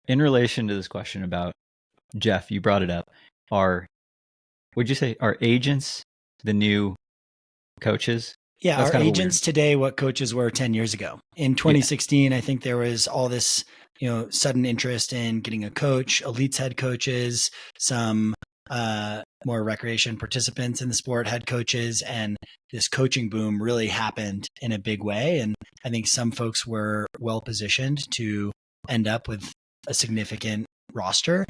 in relation to this question about Jeff, you brought it up. Would you say are agents the new coaches? Yeah, That's are kind of agents today what coaches were 10 years ago? In 2016, I think there was all this, sudden interest in getting a coach, elites head coaches, some more recreation participants in the sport head coaches, and this coaching boom really happened in a big way. And I think some folks were well positioned to end up with a significant roster.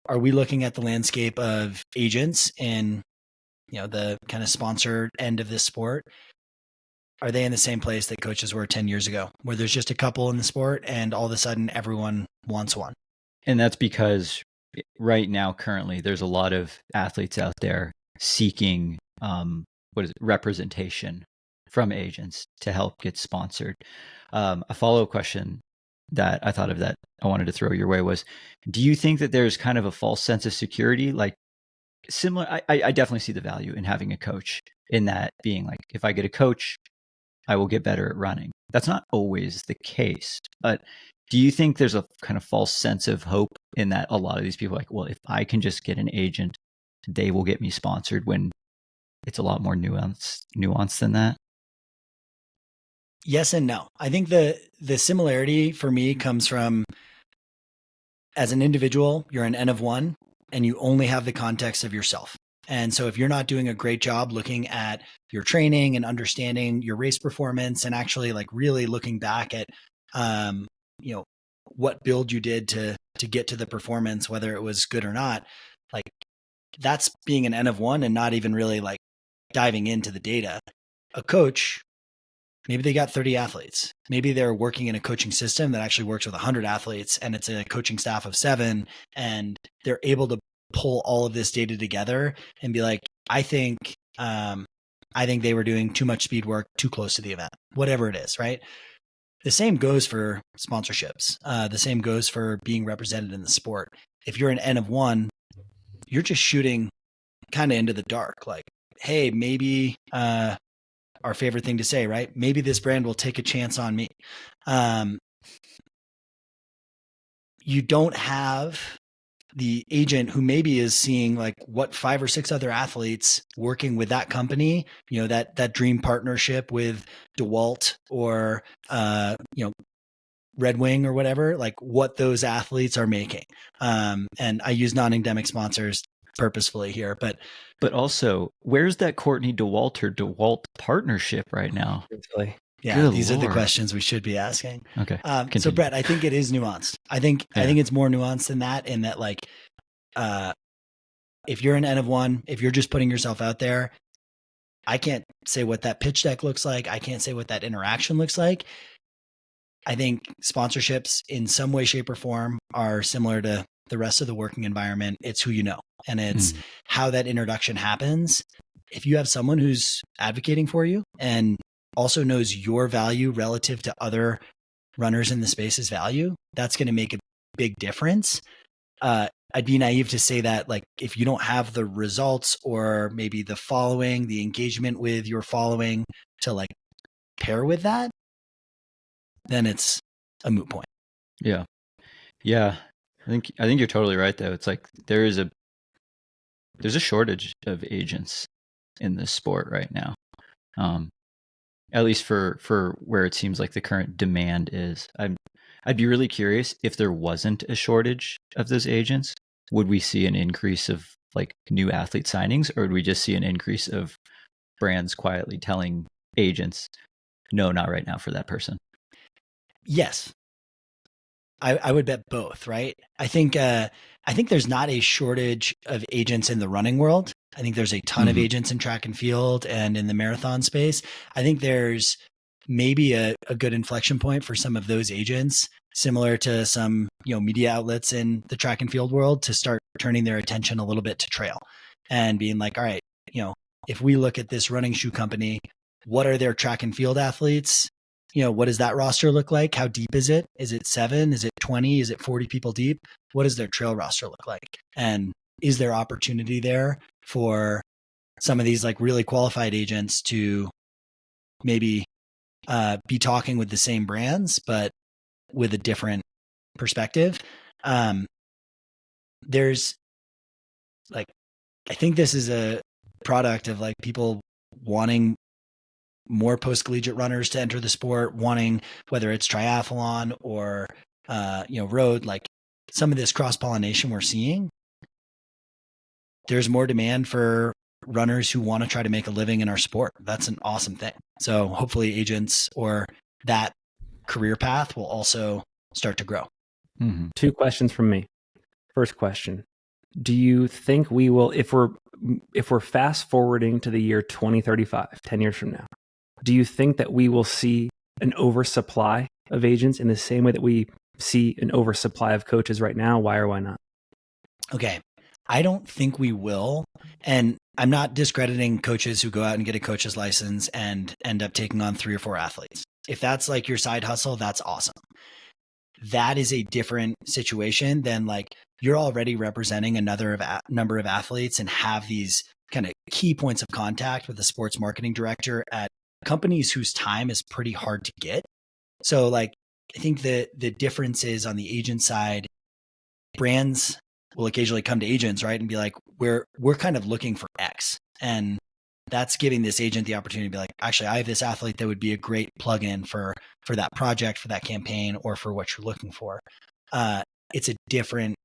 Are we looking at the landscape of agents in the kind of sponsored end of this sport? Are they in the same place that coaches were 10 years ago, where there's just a couple in the sport and all of a sudden everyone wants one? And that's because right now, currently, there's a lot of athletes out there seeking representation from agents to help get sponsored. A follow-up question that I thought of that I wanted to throw your way was, do you think that there's kind of a false sense of security? Like similar, I definitely see the value in having a coach, in that being like, if I get a coach, I will get better at running. That's not always the case, but do you think there's a kind of false sense of hope in that a lot of these people are like, well, if I can just get an agent, they will get me sponsored, when it's a lot more nuanced than that? Yes and no. I think the similarity for me comes from, as an individual, you're an N of one and you only have the context of yourself. And so if you're not doing a great job looking at your training and understanding your race performance, and actually like really looking back at, what build you did to get to the performance, whether it was good or not, like that's being an N of one and not even really like diving into the data. A coach, maybe they got 30 athletes. Maybe they're working in a coaching system that actually works with 100 athletes, and it's a coaching staff of 7, and they're able to pull all of this data together and be like, I think they were doing too much speed work too close to the event, whatever it is, right? The same goes for sponsorships. The same goes for being represented in the sport. If you're an N of one, you're just shooting kind of into the dark. Like, hey, maybe our favorite thing to say, right? Maybe this brand will take a chance on me. You don't have the agent who maybe is seeing like what 5 or 6 other athletes working with that company, that dream partnership with DeWalt or, Red Wing or whatever, like what those athletes are making. And I use non-endemic sponsors purposefully here, but also, where's that Courtney DeWalt or DeWalt partnership right now? Yeah, Good these Lord. are the questions we should be asking. Okay. So Brett, I think it is nuanced. I think it's more nuanced than that, in that like, if you're an N of one, if you're just putting yourself out there, I can't say what that pitch deck looks like. I can't say what that interaction looks like. I think sponsorships in some way, shape, or form are similar to the rest of the working environment. It's who you know, and it's how that introduction happens. If you have someone who's advocating for you and also knows your value relative to other runners in the space's value, that's going to make a big difference. I'd be naive to say that, like, if you don't have the results or maybe the following, the engagement with your following to like pair with that, then it's a moot point. Yeah. I think you're totally right, though. It's like there's a shortage of agents in this sport right now. At least for where it seems like the current demand is. I'd be really curious, if there wasn't a shortage of those agents, would we see an increase of like new athlete signings, or would we just see an increase of brands quietly telling agents, no, not right now for that person? Yes. I would bet both, right? I think there's not a shortage of agents in the running world. I think there's a ton of agents in track and field and in the marathon space. I think there's maybe a good inflection point for some of those agents, similar to some, media outlets in the track and field world, to start turning their attention a little bit to trail and being like, all right, if we look at this running shoe company, what are their track and field athletes? What does that roster look like? How deep is it? Is it 7? Is it 20? Is it 40 people deep? What does their trail roster look like? And is there opportunity there for some of these like really qualified agents to maybe be talking with the same brands, but with a different perspective. There's like, I think this is a product of like people wanting more post-collegiate runners to enter the sport, wanting, whether it's triathlon or, road, like some of this cross-pollination we're seeing. There's more demand for runners who want to try to make a living in our sport. That's an awesome thing. So hopefully agents or that career path will also start to grow. Mm-hmm. 2 questions from me. First question. Do you think we will, if we're fast forwarding to the year 2035, 10 years from now, do you think that we will see an oversupply of agents in the same way that we see an oversupply of coaches right now? Why or why not? Okay. I don't think we will. And I'm not discrediting coaches who go out and get a coach's license and end up taking on 3 or 4 athletes. If that's like your side hustle, that's awesome. That is a different situation than like you're already representing another number of athletes and have these kind of key points of contact with the sports marketing director at companies whose time is pretty hard to get. So like, I think the difference is on the agent side, brands will occasionally come to agents, right? And be like, we're kind of looking for X. And that's giving this agent the opportunity to be like, actually, I have this athlete that would be a great plug-in for that project, for that campaign, or for what you're looking for. It's a different,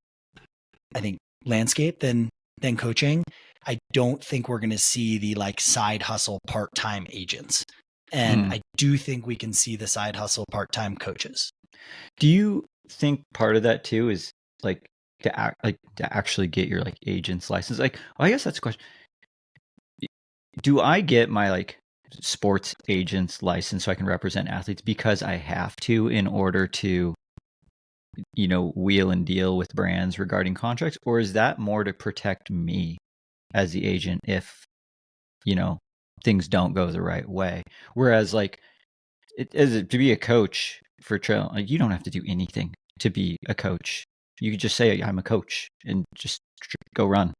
I think, landscape than coaching. I don't think we're going to see the like side hustle part-time agents. And I do think we can see the side hustle part-time coaches. Do you think part of that too is like to actually get your like agent's license? Like, I guess that's a question. Do I get my like sports agent's license so I can represent athletes because I have to in order to, wheel and deal with brands regarding contracts? Or is that more to protect me as the agent if, things don't go the right way? Whereas like to be a coach for trail, like, you don't have to do anything to be a coach. You could just say I'm a coach and just go run.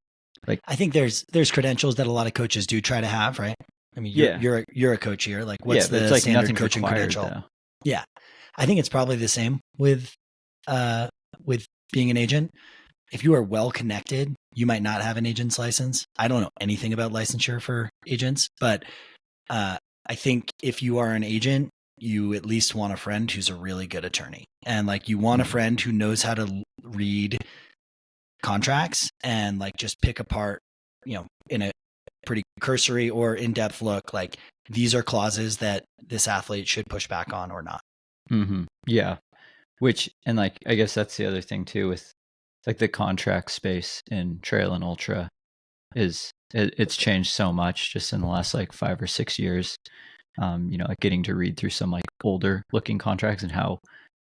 Like, I think there's credentials that a lot of coaches do try to have, right? I mean, you're a coach here. Like, what's the like standard coaching credential? Though. Yeah, I think it's probably the same with being an agent. If you are well connected, you might not have an agent's license. I don't know anything about licensure for agents, but I think if you are an agent, you at least want a friend who's a really good attorney, and like you want a friend who knows how to read contracts and like just pick apart, in a pretty cursory or in-depth look, like these are clauses that this athlete should push back on or not. Mm-hmm. Yeah. Which, and like, I guess that's the other thing too, with like the contract space in trail and ultra is it's changed so much just in the last like 5 or 6 years. Like getting to read through some like older looking contracts and how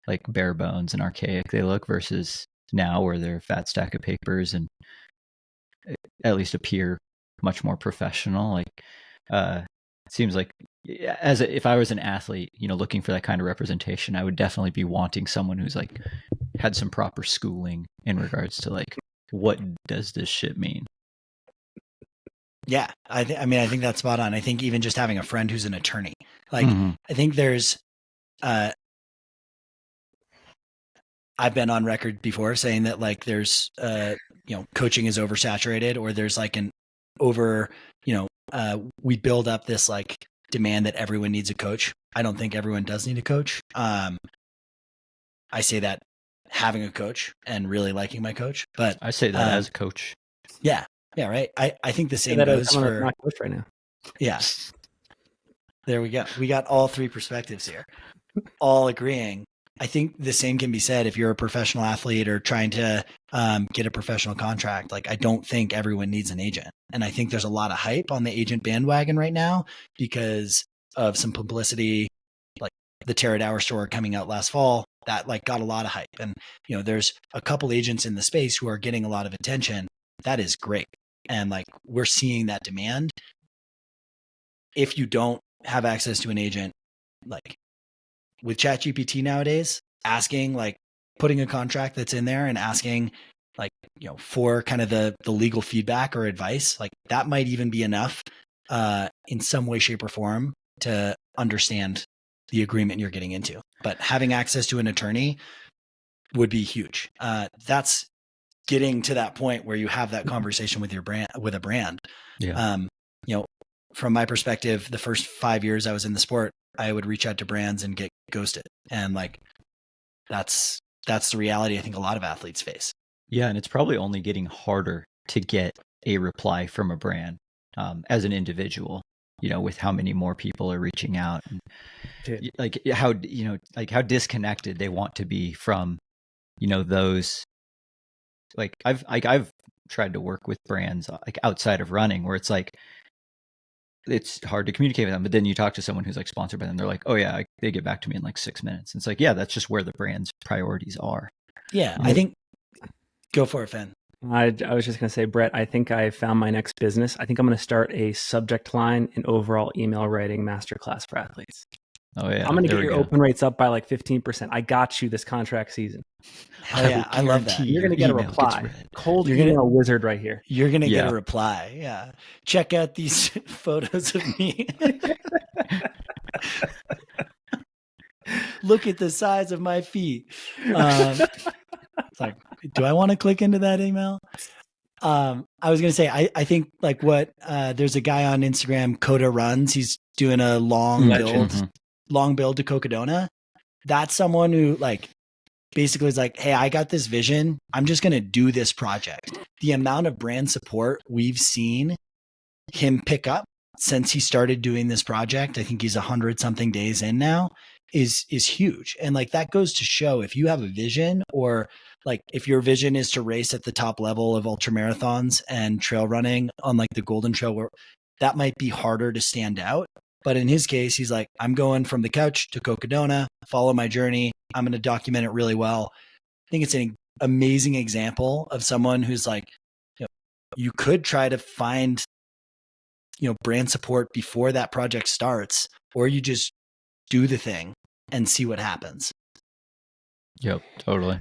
like bare bones and archaic they look versus now where they're a fat stack of papers and at least appear much more professional. Like, it seems like if I was an athlete, looking for that kind of representation, I would definitely be wanting someone who's like had some proper schooling in regards to like, what does this shit mean? Yeah. I think that's spot on. I think even just having a friend who's an attorney, like, I think there's, I've been on record before saying that like there's, coaching is oversaturated, or there's like an over, we build up this like demand that everyone needs a coach. I don't think everyone does need a coach. I say that having a coach and really liking my coach, but I say that as a coach. Yeah. Yeah. Right. I think the same goes for my coach right now. Yeah. There we go. We got all 3 perspectives here, all agreeing. I think the same can be said if you're a professional athlete or trying to get a professional contract. Like, I don't think everyone needs an agent. And I think there's a lot of hype on the agent bandwagon right now because of some publicity, like the Tara Dower store coming out last fall that like got a lot of hype. And, there's a couple agents in the space who are getting a lot of attention. That is great. And like, we're seeing that demand. If you don't have access to an agent, like, with ChatGPT nowadays, asking, like, putting a contract that's in there and asking, like, for kind of the legal feedback or advice, like that might even be enough in some way, shape, or form to understand the agreement you're getting into. But having access to an attorney, would be huge. That's getting to that point where you have that conversation with your brand, with a brand. Yeah. From my perspective, the first 5 years I was in the sport, I would reach out to brands and get ghosted. And like, that's the reality I think a lot of athletes face. Yeah. And it's probably only getting harder to get a reply from a brand as an individual, with how many more people are reaching out. And like how disconnected they want to be from, those. Like I've tried to work with brands like outside of running where it's like, it's hard to communicate with them, but then you talk to someone who's like sponsored by them. They're like, oh yeah, they get back to me in like 6 minutes. And it's like, yeah, that's just where the brand's priorities are. Yeah. I think go for it, Finn. I was just going to say, Brett, I think I found my next business. I think I'm going to start a subject line and overall email writing masterclass for athletes. Oh yeah. I'm going to get your open rates up by like 15%. I got you this contract season. Hell yeah. I love that. You're going to get a reply. Cold email wizard right here. You're going to get a reply. Yeah. Check out these photos of me. Look at the size of my feet. It's like, do I want to click into that email? I was going to say, I think like there's a guy on Instagram, Coda Runs. He's doing a long build to Cocodona. That's someone who like basically is like, hey, I got this vision. I'm just going to do this project. The amount of brand support we've seen him pick up since he started doing this project, I think he's 100 something days in now, is huge. And like that goes to show if you have a vision, or like if your vision is to race at the top level of ultra marathons and trail running on like the Golden Trail, that might be harder to stand out. But in his case, he's like, I'm going from the couch to Cocodona, follow my journey. I'm going to document it really well. I think it's an amazing example of someone who's like, you could try to find, brand support before that project starts, or you just do the thing and see what happens. Yep, totally.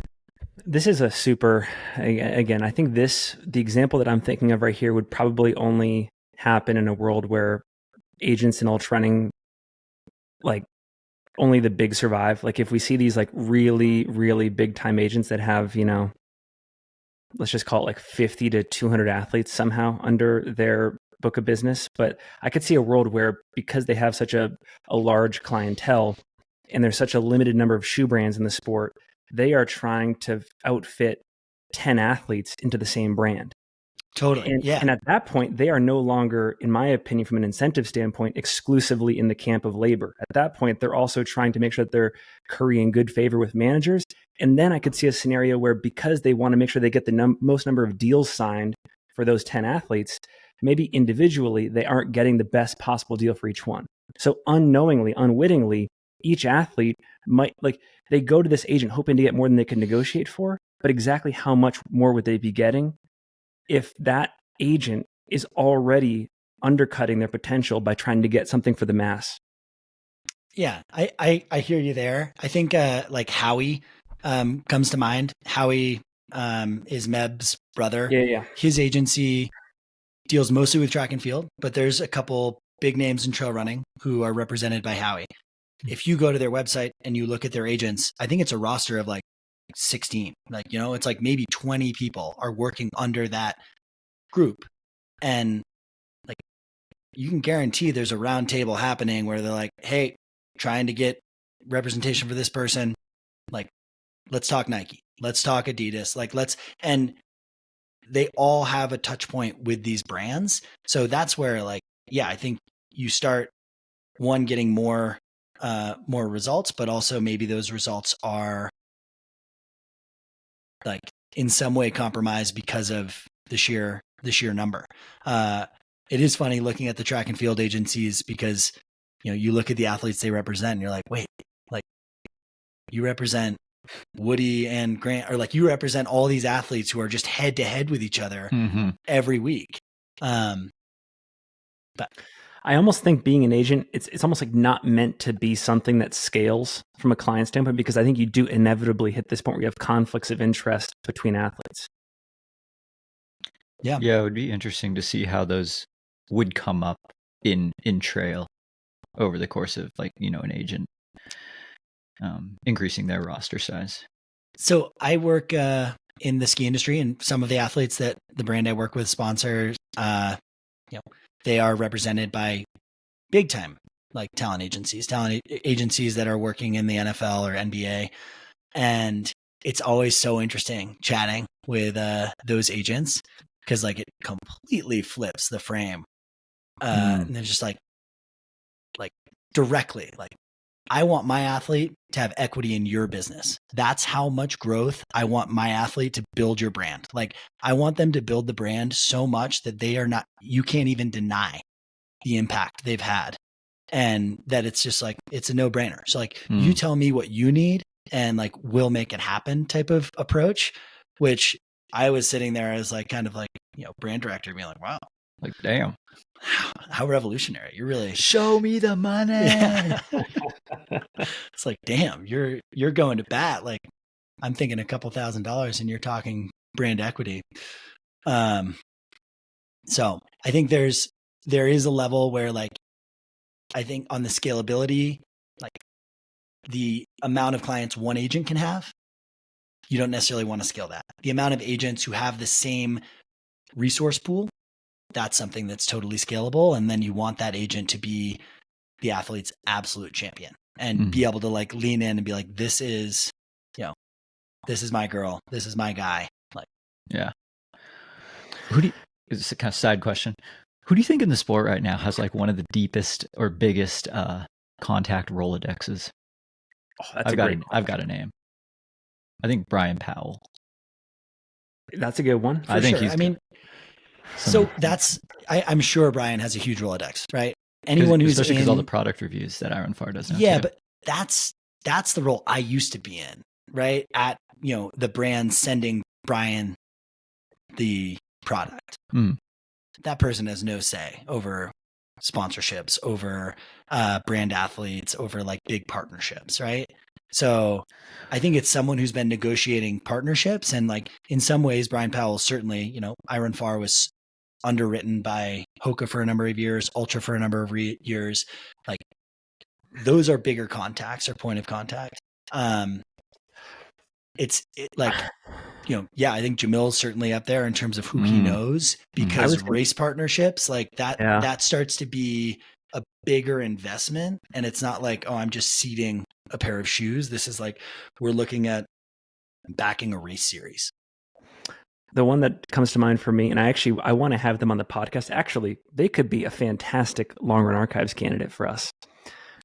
This is a super, again, I think the example that I'm thinking of right here would probably only happen in a world where agents in ultra running, like only the big survive. Like if we see these like really, really big time agents that have, let's just call it like 50 to 200 athletes somehow under their book of business. But I could see a world where because they have such a large clientele and there's such a limited number of shoe brands in the sport, they are trying to outfit 10 athletes into the same brand. Totally. And at that point, they are no longer, in my opinion, from an incentive standpoint, exclusively in the camp of labor. At that point, they're also trying to make sure that they're currying good favor with managers. And then I could see a scenario where because they want to make sure they get the most number of deals signed for those 10 athletes, maybe individually, they aren't getting the best possible deal for each one. So unknowingly, unwittingly, each athlete might, like, they go to this agent hoping to get more than they can negotiate for, but exactly how much more would they be getting if that agent is already undercutting their potential by trying to get something for the mass? Yeah, I hear you there. I think like Howie comes to mind. Howie is Meb's brother. Yeah. His agency deals mostly with track and field, but there's a couple big names in trail running who are represented by Howie. If you go to their website and you look at their agents, I think it's a roster of like 16. Like, it's like maybe 20 people are working under that group. And like, you can guarantee there's a round table happening where they're like, hey, trying to get representation for this person. Like, let's talk Nike. Let's talk Adidas. Like, and they all have a touch point with these brands. So that's where like, yeah, I think you start getting more results, but also maybe those results are like in some way compromised because of the sheer number. It is funny looking at the track and field agencies because, you look at the athletes they represent and you're like, wait, like you represent Woody and Grant, or like you represent all these athletes who are just head to head with each other every week. But I almost think being an agent, it's almost like not meant to be something that scales from a client standpoint, because I think you do inevitably hit this point where you have conflicts of interest between athletes. Yeah, it would be interesting to see how those would come up in trail over the course of like, an agent increasing their roster size. So I work in the ski industry, and some of the athletes that the brand I work with sponsors, they are represented by big time like talent agencies that are working in the NFL or NBA. And it's always so interesting chatting with those agents because like it completely flips the frame. And they're just like directly like, I want my athlete to have equity in your business. That's how much growth I want my athlete to build your brand. Like I want them to build the brand so much that you can't even deny the impact they've had. And that it's just like, it's a no brainer. So like you tell me what you need and like, we'll make it happen type of approach, which I was sitting there as like, kind of like, brand director being like, wow, like, damn, how revolutionary. You're really show me the money. Yeah. It's like, damn, you're going to bat. Like I'm thinking a couple $1,000s and you're talking brand equity. So I think there is a level where like, I think on the scalability, like the amount of clients one agent can have, you don't necessarily want to scale that. The amount of agents who have the same resource pool, that's something that's totally scalable. And then you want that agent to be the athlete's absolute champion and be able to like lean in and be like, this is my girl. This is my guy. Like, yeah. It's a kind of side question. Who do you think in the sport right now has like one of the deepest or biggest contact Rolodexes? Oh, I've got a name. I think Brian Powell. That's a good one. I think sure. I'm sure Brian has a huge Rolodex, right? Anyone who's especially because all the product reviews that Ironfar does now. Yeah, too. but that's the role I used to be in, right? At the brand sending Brian the product. That person has no say over sponsorships, over brand athletes, over like big partnerships, right? So I think it's someone who's been negotiating partnerships, and like in some ways, Brian Powell certainly, Ironfar was underwritten by Hoka for a number of years, Ultra for a number of years. Like those are bigger contacts or point of contact. I think Jamil's certainly up there in terms of who he knows, because race partnerships like that, that starts to be a bigger investment. And it's not like, oh, I'm just seeding a pair of shoes. This is like, we're looking at backing a race series. The one that comes to mind for me, and I want to have them on the podcast. Actually, they could be a fantastic Long Run Archives candidate for us,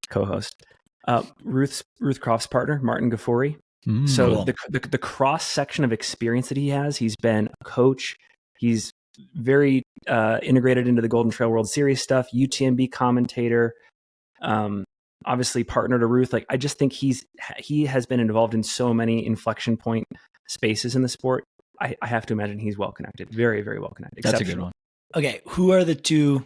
co-host. Ruth Croft's partner, Martin Gaffori. So cool. the cross section of experience that he has, he's been a coach. He's very integrated into the Golden Trail World Series stuff, UTMB commentator, obviously partner to Ruth. Like I just think he has been involved in so many inflection point spaces in the sport. I have to imagine he's well connected, very, very well connected. That's a good one. Okay, who are the two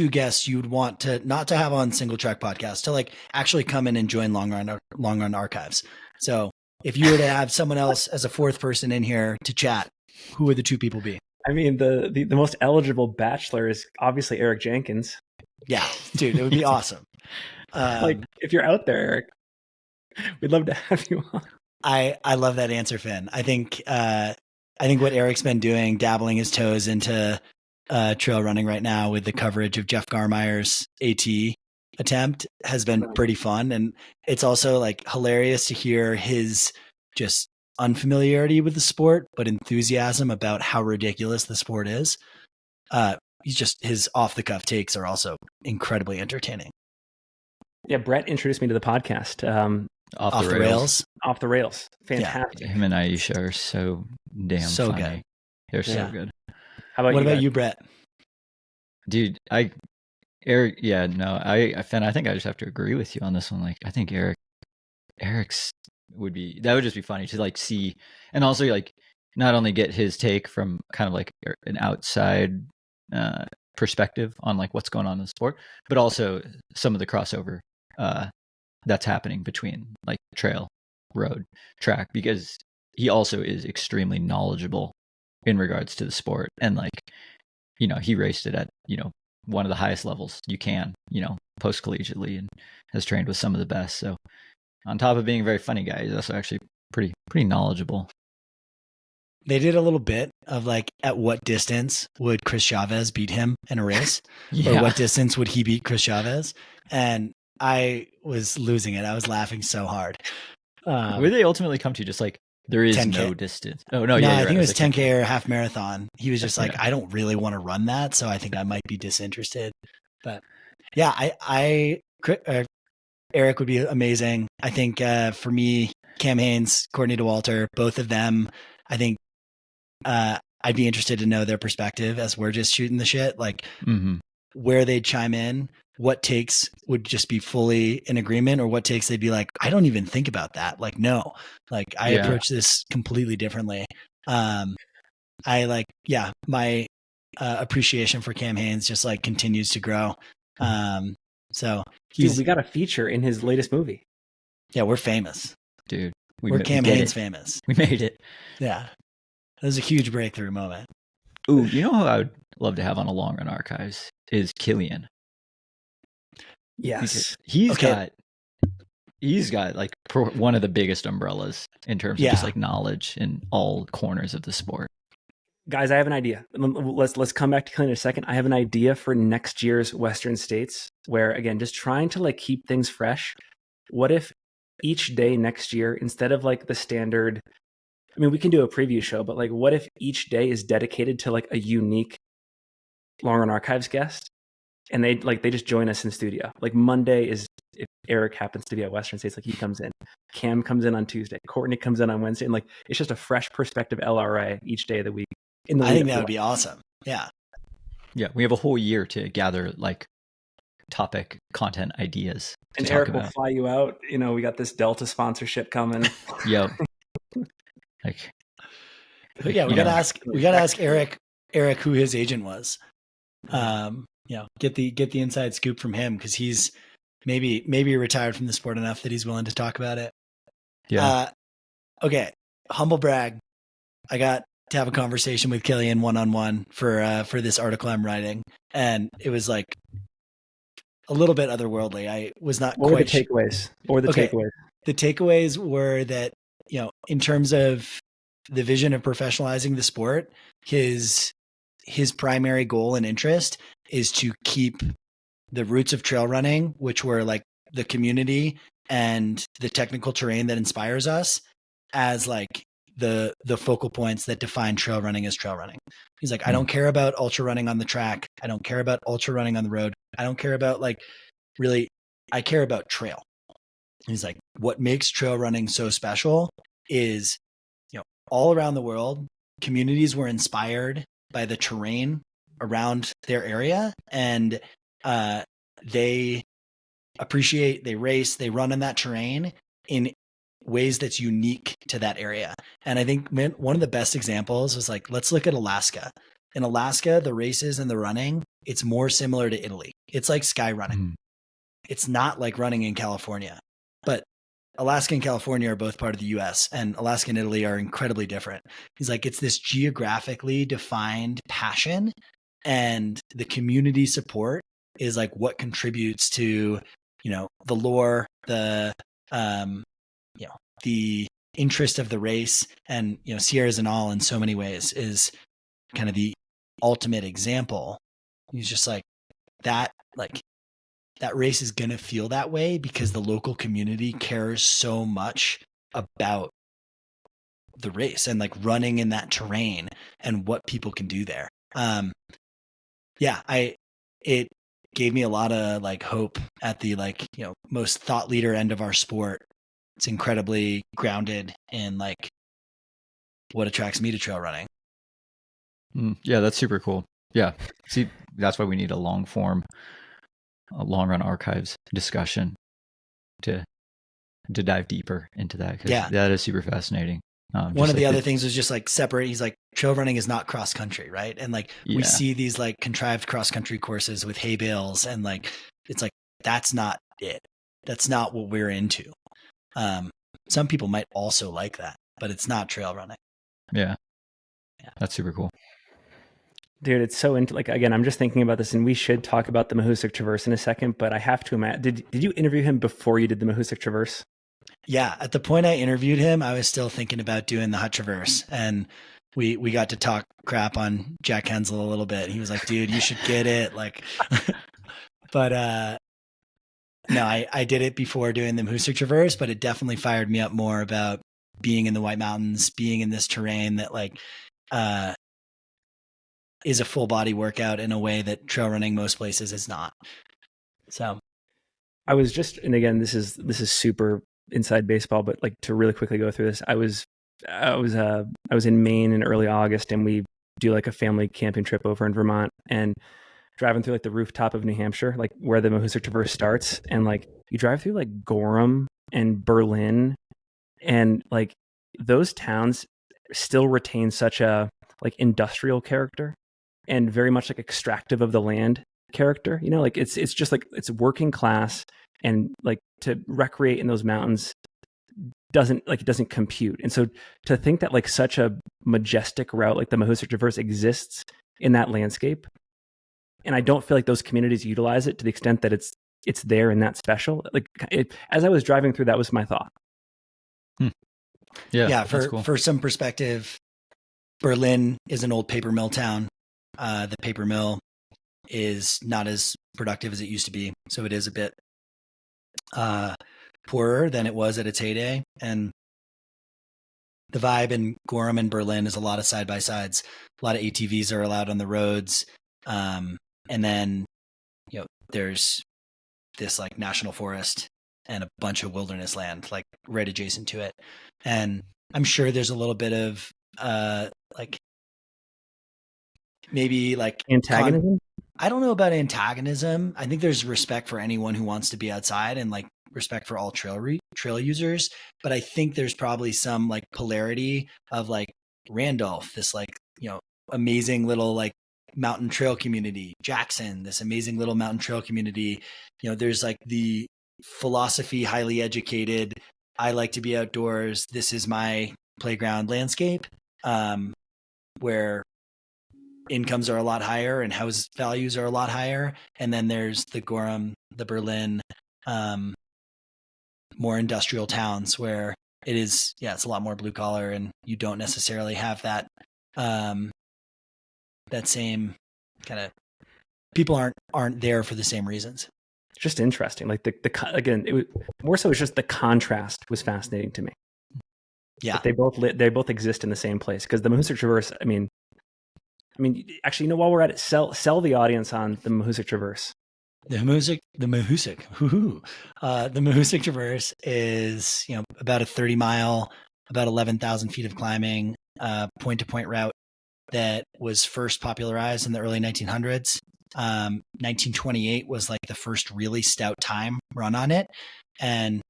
guests you'd want to not to have on Singletrack Podcast, to like actually come in and join Long Run Archives? So if you were to have someone else as a fourth person in here to chat, who would the two people be? I mean, the most eligible bachelor is obviously Eric Jenkins. Yeah, dude, it would be awesome. Like if you're out there, Eric, we'd love to have you on. I love that answer, Finn. I think what Eric's been doing, dabbling his toes into trail running right now with the coverage of Jeff Garmire's AT attempt, has been pretty fun. And it's also like hilarious to hear his just unfamiliarity with the sport, but enthusiasm about how ridiculous the sport is. His off the cuff takes are also incredibly entertaining. Yeah. Brett introduced me to the podcast. Off the rails. Off the rails. Fantastic. Yeah. Him and Aisha are so damn funny. Good. They're so good. How about you, Brett? Dude, Finn, I think I just have to agree with you on this one. Like, I think Eric's would just be funny to like see, and also like not only get his take from kind of like an outside perspective on like what's going on in the sport, but also some of the crossover that's happening between like trail, road, track, because he also is extremely knowledgeable in regards to the sport. And like, he raced it at, one of the highest levels you can, post collegiately, and has trained with some of the best. So on top of being a very funny guy, he's also actually pretty pretty knowledgeable. They did a little bit of like, at what distance would Chris Chavez beat him in a race? Yeah. Or what distance would he beat Chris Chavez? And I was losing it. I was laughing so hard. Where did they ultimately come to? Just like, there is 10K. no distance. Oh, no, No, yeah. I think right. it was 10K or half marathon. He was just like, Yeah. I don't really want to run that. So I think I might be disinterested. But yeah, Eric would be amazing. I think for me, Cam Hanes, Courtney DeWalter, both of them, I think I'd be interested to know their perspective as we're just shooting the shit, like where they'd chime in, what takes would just be fully in agreement, or what takes they'd be like, I don't even think about that. Like, no, like I approach this completely differently. My appreciation for Cam Hanes just like continues to grow. So dude, we got a feature in his latest movie. Yeah, we're famous. Dude. We're Cam Hanes famous. We made it. Yeah. That was a huge breakthrough moment. Ooh, you know who I would love to have on a long run archives is Killian. Yes. He's got like one of the biggest umbrellas in terms of just like knowledge in all corners of the sport. Guys, I have an idea. Let's come back to Killian in a second. I have an idea for next year's Western States where, again, just trying to like keep things fresh. What if each day next year, instead of like the standard, I mean, we can do a preview show, but like, what if each day is dedicated to like a unique Long Run Archives guest, and they just join us in studio. Like Monday is if Eric happens to be at Western States, like he comes in. Cam comes in on Tuesday. Courtney comes in on Wednesday, and like it's just a fresh perspective LRA each day of the week. I think that would be awesome. Yeah, yeah, we have a whole year to gather like topic content ideas. And Eric will fly you out. You know, we got this Delta sponsorship coming. Yep. But yeah, we gotta ask Eric who his agent was. Get the inside scoop from him, because he's maybe retired from the sport enough that he's willing to talk about it. Yeah. Okay. Humble brag. I got to have a conversation with Killian one-on-one for this article I'm writing, and it was like a little bit otherworldly. I was not What were the takeaways? Takeaways? The takeaways were that, in terms of the vision of professionalizing the sport, his primary goal and interest is to keep the roots of trail running, which were like the community and the technical terrain that inspires us, as like the focal points that define trail running as trail running. He's like, I don't care about ultra running on the track. I don't care about ultra running on the road. I don't care about I care about trail. He's like, what makes trail running so special is, all around the world, communities were inspired by the terrain around their area, and they appreciate, they race, they run in that terrain in ways that's unique to that area. And I think one of the best examples was like, let's look at Alaska. In Alaska, the races and the running, it's more similar to Italy. It's like sky running. It's not like running in California, but Alaska and California are both part of the US, and Alaska and Italy are incredibly different. He's like, it's this geographically defined passion, and the community support is like what contributes to, the lore, the interest of the race, and, Sierra Zinal in so many ways is kind of the ultimate example. He's just like that race is going to feel that way because the local community cares so much about the race and like running in that terrain and what people can do there. It gave me a lot of like hope at the most thought leader end of our sport. It's incredibly grounded in like what attracts me to trail running. Yeah, that's super cool. Yeah. See, that's why we need a long run archives discussion to dive deeper into that. Yeah, that is super fascinating. One of the other things was just like separate. He's like, trail running is not cross country, right? And like we see these like contrived cross country courses with hay bales, and like it's like that's not it. That's not what we're into. Some people might also like that, but it's not trail running. Yeah. That's super cool. Dude, it's so again, I'm just thinking about this, and we should talk about the Mahoosuc Traverse in a second, but I have to imagine, did you interview him before you did the Mahoosuc Traverse? Yeah. At the point I interviewed him, I was still thinking about doing the Hut Traverse, and we got to talk crap on Jack Hensel a little bit. He was like, dude, you should get it. Like, but, no, I did it before doing the Mahoosuc Traverse, but it definitely fired me up more about being in the White Mountains, being in this terrain that like, is a full body workout in a way that trail running most places is not. So I was just, and again, this is super inside baseball, but like to really quickly go through this, I was in Maine in early August, and we do like a family camping trip over in Vermont, and driving through like the rooftop of New Hampshire, like where the Mahoosuc Traverse starts, and like you drive through like Gorham and Berlin, and like those towns still retain such a like industrial character and very much like extractive of the land character, you know, like it's just like it's working class, and like to recreate in those mountains doesn't compute. And so to think that like such a majestic route like the Mahoosuc Traverse exists in that landscape, and I don't feel like those communities utilize it to the extent that it's there and that special. Like as I was driving through, that was my thought. Yeah. For some perspective, Berlin is an old paper mill town. The paper mill is not as productive as it used to be, so it is a bit poorer than it was at its heyday. And the vibe in Gorham and Berlin is a lot of side by sides. A lot of ATVs are allowed on the roads. And then, you know, there's this like national forest and a bunch of wilderness land like right adjacent to it. And I'm sure there's a little bit of like maybe like antagonism. I don't know about antagonism. I think there's respect for anyone who wants to be outside, and like respect for all trail users. But I think there's probably some like polarity of like Randolph, this like, you know, amazing little like mountain trail community, Jackson, this amazing little mountain trail community. You know, there's like the philosophy, highly educated, I like to be outdoors, this is my playground landscape, where incomes are a lot higher and house values are a lot higher. And then there's the Gorham, the Berlin, more industrial towns where it is, it's a lot more blue collar, and you don't necessarily have that, that same kind of, people aren't there for the same reasons. Just interesting. Like the again, it was more so. It's just the contrast was fascinating to me. Yeah, but they both exist in the same place, because the Mahoosuc Traverse. I mean, actually, you know, while we're at it, sell the audience on the Mahoosuc Traverse. The Mahoosuc Traverse is, you know, about a 30-mile, about 11,000 feet of climbing, point-to-point route that was first popularized in the early 1900s. 1928 was like the first really stout time run on it. And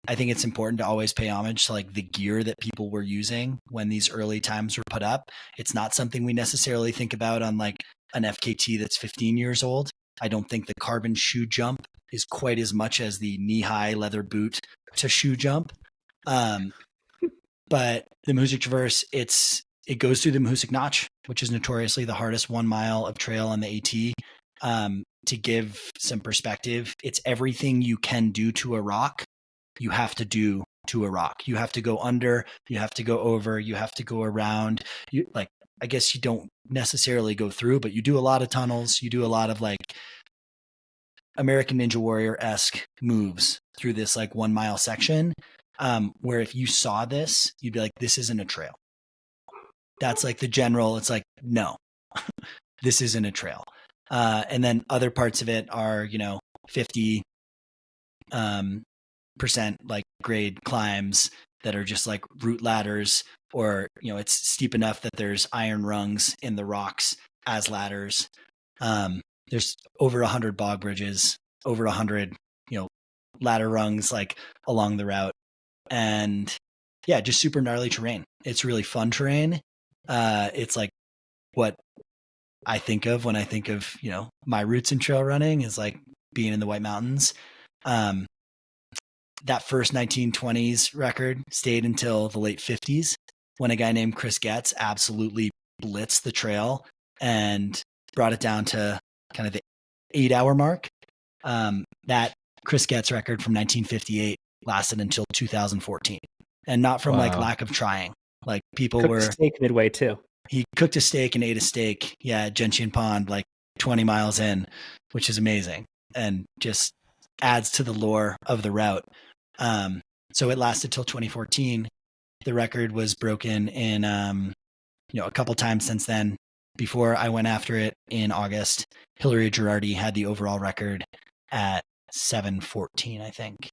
I think it's important to always pay homage to like the gear that people were using when these early times were put up. It's not something we necessarily think about on like an FKT that's 15 years old. I don't think the carbon shoe jump is quite as much as the knee-high leather boot to shoe jump. But the Mahoosuc Traverse, it goes through the Mahoosuc Notch, which is notoriously the hardest 1 mile of trail on the AT. To give some perspective, it's everything you can do to a rock, you have to do to a rock. You have to go under, you have to go over, you have to go around. I guess you don't necessarily go through, but you do a lot of tunnels. You do a lot of like American Ninja Warrior-esque moves through this like 1 mile section, where if you saw this, you'd be like, this isn't a trail. That's like the general, it's like, no, this isn't a trail. And then other parts of it are, you know, 50% like grade climbs that are just like route ladders, or, you know, it's steep enough that there's iron rungs in the rocks as ladders. There's over 100 bog bridges, over 100, you know, ladder rungs like along the route. And yeah, just super gnarly terrain. It's really fun terrain. It's like what I think of when I think of, you know, my roots in trail running is like being in the White Mountains. That first 1920s record stayed until the late 50s, when a guy named Chris Getz absolutely blitzed the trail and brought it down to kind of the 8-hour mark. That Chris Getz record from 1958 lasted until 2014, and not from like lack of trying. Like people Cooked were steak midway too. He cooked a steak and ate a steak. Yeah. At Gentian Pond, like 20 miles in, which is amazing and just adds to the lore of the route. So it lasted till 2014. The record was broken in, a couple times since then. Before I went after it in August, Hillary Girardi had the overall record at 7:14, I think.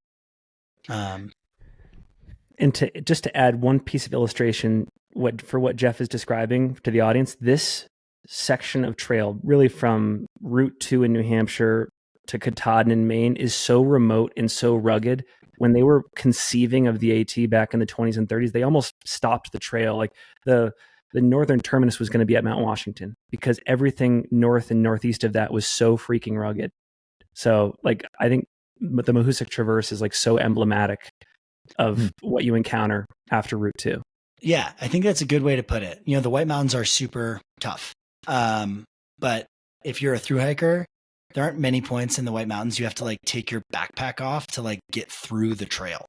And to add one piece of illustration, what Jeff is describing to the audience, this section of trail, really from Route 2 in New Hampshire to Katahdin in Maine, is so remote and so rugged. When they were conceiving of the AT back in the 20s and 30s, they almost stopped the trail. Like the northern terminus was going to be at Mount Washington because everything north and northeast of that was so freaking rugged. So like, I think the Mahoosuc Traverse is like so emblematic of what you encounter after Route 2. Yeah, I think that's a good way to put it. The White Mountains are super tough. But if you're a thru hiker, there aren't many points in the White Mountains you have to like take your backpack off to like get through the trail.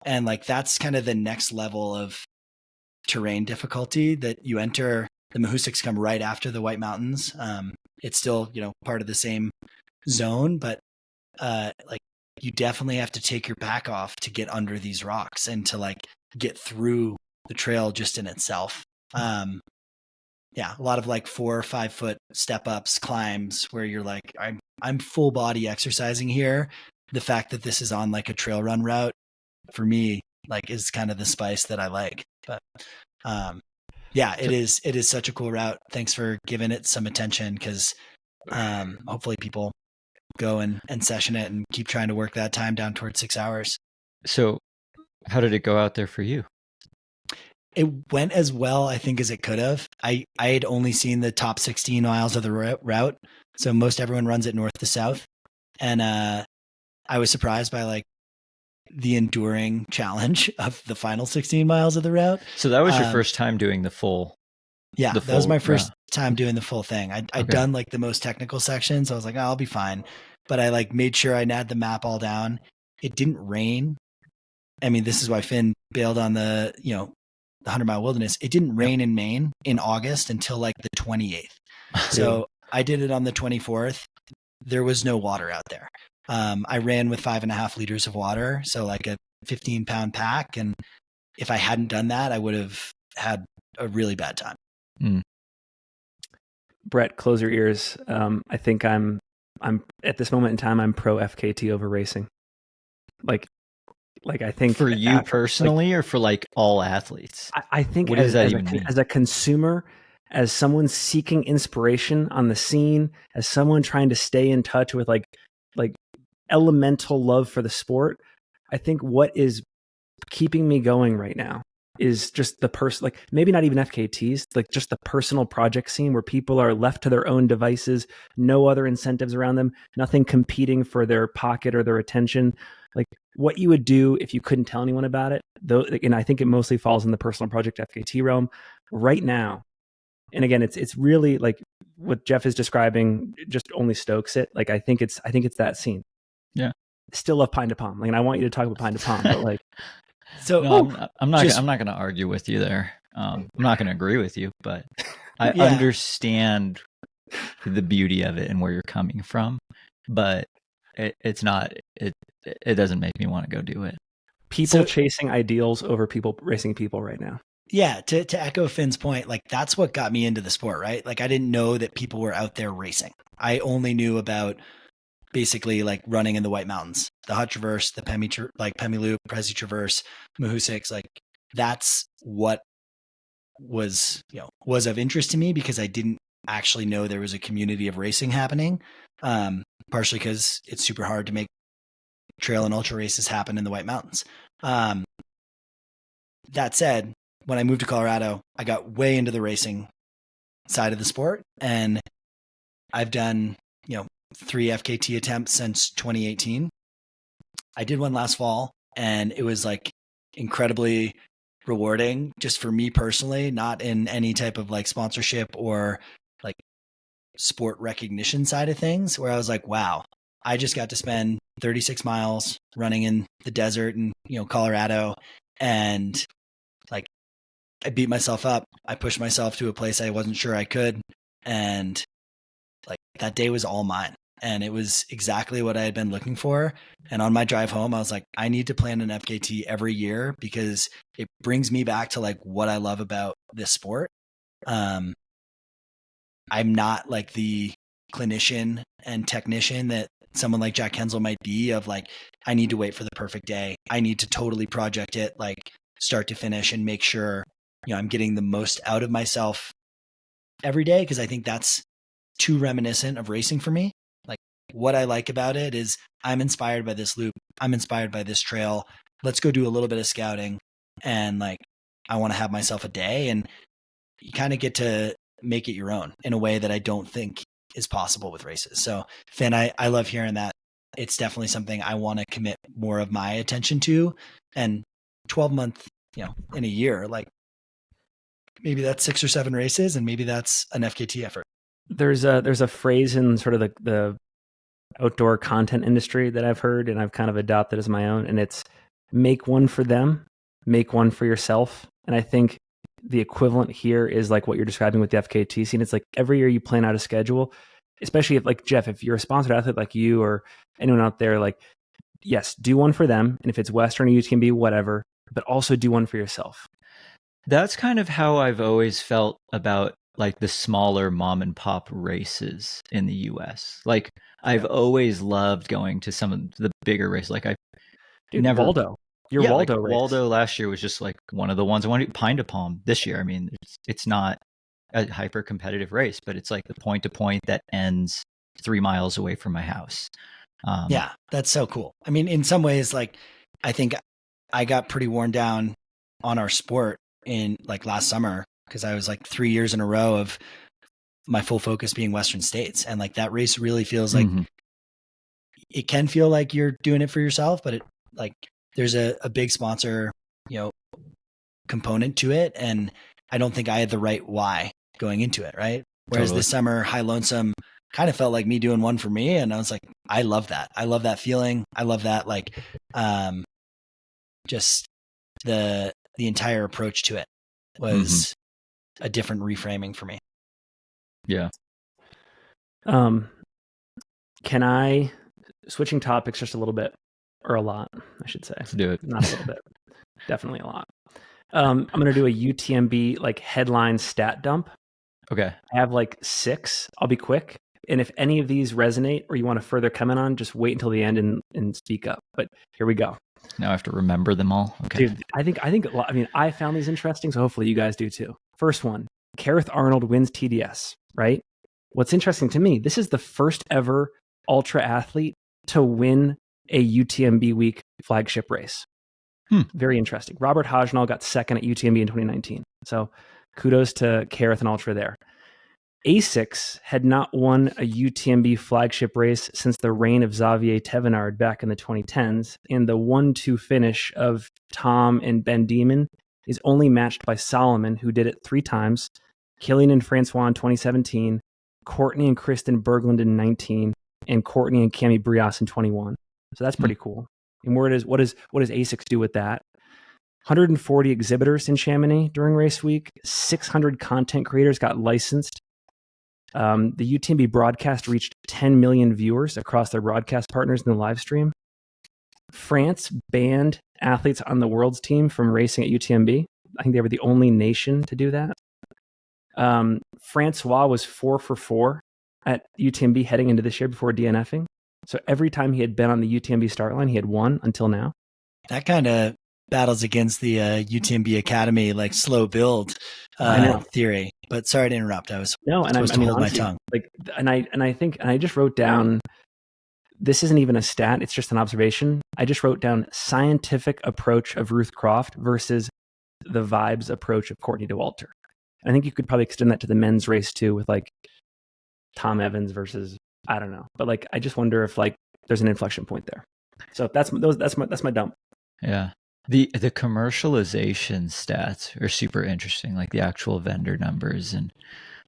And like that's kind of the next level of terrain difficulty that you enter. The Mahoosucs come right after the White Mountains. It's still, part of the same zone, but like you definitely have to take your back off to get under these rocks and to like get through the trail just in itself. A lot of like 4 or 5 foot step ups, climbs where you're like, I'm full body exercising here. The fact that this is on like a trail run route for me, like is kind of the spice that I like. But it is such a cool route. Thanks for giving it some attention because hopefully people go and session it and keep trying to work that time down towards 6 hours. So how did it go out there for you? It went as well, I think, as it could have. I had only seen the top 16 miles of the route. So most everyone runs it north to south. And I was surprised by like the enduring challenge of the final 16 miles of the route. So that was your first time doing the full. Yeah, that was my first time doing the full thing. I'd done like the most technical sections. I was like, I'll be fine. But I like made sure I had the map all down. It didn't rain. I mean, this is why Finn bailed on the 100-mile wilderness. It didn't rain in Maine in August until like the 28th. So I did it on the 24th. There was no water out there. I ran with 5.5 liters of water. So like a 15-pound pack. And if I hadn't done that, I would have had a really bad time. Brett, close your ears. I think I'm at this moment in time, I'm pro FKT over racing. Like I think for you personally, or for like all athletes. I think what does that even mean? As a consumer, as someone seeking inspiration on the scene, as someone trying to stay in touch with like elemental love for the sport, I think what is keeping me going right now is just the person, like maybe not even FKTs, like just the personal project scene where people are left to their own devices, no other incentives around them, nothing competing for their pocket or their attention. Like what you would do if you couldn't tell anyone about it, though, and I think it mostly falls in the personal project FKT realm right now. And again, it's really like what Jeff is describing just only stokes it. Like I think it's that scene. Yeah. Still love Pine to Palm. Like, and I want you to talk about Pine to Palm, but like, so no, I'm not going to argue with you there. I'm not going to agree with you, but I understand the beauty of it and where you're coming from, but it doesn't make me want to go do it. People chasing ideals over people racing people right now. Yeah. To echo Finn's point, like that's what got me into the sport, right? Like I didn't know that people were out there racing. I only knew about basically like running in the White Mountains, the Hut Traverse, the Pemi Loop, Prezi Traverse, Mahoosucs. Like that's what was of interest to me because I didn't actually know there was a community of racing happening. Partially because it's super hard to make trail and ultra races happen in the White Mountains. That said, when I moved to Colorado, I got way into the racing side of the sport, and I've done 3 FKT attempts since 2018. I did one last fall, and it was like incredibly rewarding just for me personally, not in any type of like sponsorship or like sport recognition side of things, where I was like, wow, I just got to spend 36 miles running in the desert in, Colorado. And like, I beat myself up. I pushed myself to a place I wasn't sure I could. And like that day was all mine. And it was exactly what I had been looking for. And on my drive home, I was like, I need to plan an FKT every year because it brings me back to like what I love about this sport. I'm not like the clinician and technician that someone like Jack Hensel might be of like, I need to wait for the perfect day. I need to totally project it like start to finish and make sure, I'm getting the most out of myself every day. Cause I think that's too reminiscent of racing for me. Like what I like about it is I'm inspired by this loop. I'm inspired by this trail. Let's go do a little bit of scouting. And like, I want to have myself a day, and you kind of get to make it your own in a way that I don't think is possible with races. So Finn, I love hearing that. It's definitely something I want to commit more of my attention to. And 12-month, in a year, like maybe that's 6 or 7 races, and maybe that's an FKT effort. There's a phrase in sort of the outdoor content industry that I've heard and I've kind of adopted as my own, and it's make one for them, make one for yourself. And I think the equivalent here is like what you're describing with the FKT scene. It's like every year you plan out a schedule, especially if like Jeff, if you're a sponsored athlete like you or anyone out there, like, yes, do one for them. And if it's Western or UTMB, whatever, but also do one for yourself. That's kind of how I've always felt about like the smaller mom and pop races in the US. Like I've always loved going to some of the bigger races. Like Waldo. Waldo like race. Waldo last year was just like one of the ones I wanted. Pine to Palm this year. I mean, it's not a hyper competitive race, but it's like the point to point that ends 3 miles away from my house. Yeah, that's so cool. I mean, in some ways, like I think I got pretty worn down on our sport in like last summer because I was like 3 years in a row of my full focus being Western States. And like that race really feels like it can feel like you're doing it for yourself, but it like there's a big sponsor, component to it. And I don't think I had the right why going into it. Right. Whereas this summer, High Lonesome kind of felt like me doing one for me. And I was like, I love that. I love that feeling. I love that. Like, just the entire approach to it was a different reframing for me. Yeah. Can I, switching topics just a little bit, or a lot, I should say. Let's do it. Not a little bit. Definitely a lot. I'm going to do a UTMB like headline stat dump. Okay. I have like 6. I'll be quick. And if any of these resonate or you want to further comment on, just wait until the end and speak up. But here we go. Now I have to remember them all. Okay. Dude, I found these interesting, so hopefully you guys do too. First one, Kareth Arnold wins TDS, right? What's interesting to me, this is the first ever ultra athlete to win a UTMB week flagship race. Very interesting. Robert Hajnal got second at UTMB in 2019. So kudos to Kareth and ultra there. Asics had not won a UTMB flagship race since the reign of Xavier Thevenard back in the 2010s, and the 1-2 finish of Tom and Ben Demon is only matched by Solomon, who did it 3 times, Killian and Francois in 2017, Courtney and Kristen Berglund in 19, and Courtney and Cami Brias in 21. So that's pretty cool. And what does Asics do with that? 140 exhibitors in Chamonix during race week. 600 content creators got licensed. The UTMB broadcast reached 10 million viewers across their broadcast partners in the live stream. France banned athletes on the world's team from racing at UTMB. I think they were the only nation to do that. Francois was 4 for 4 at UTMB heading into this year before DNFing. So every time he had been on the UTMB start line, he had won until now. That kind of battles against the UTMB Academy, like slow build theory. But sorry to interrupt. I was supposed to hold my tongue. Like, and I just wrote down. This isn't even a stat; it's just an observation. I just wrote down scientific approach of Ruth Croft versus the vibes approach of Courtney Dauwalter. I think you could probably extend that to the men's race too, with like Tom Evans versus I don't know, but like I just wonder if like there's an inflection point there. So that's my dump. Yeah. The commercialization stats are super interesting, like the actual vendor numbers and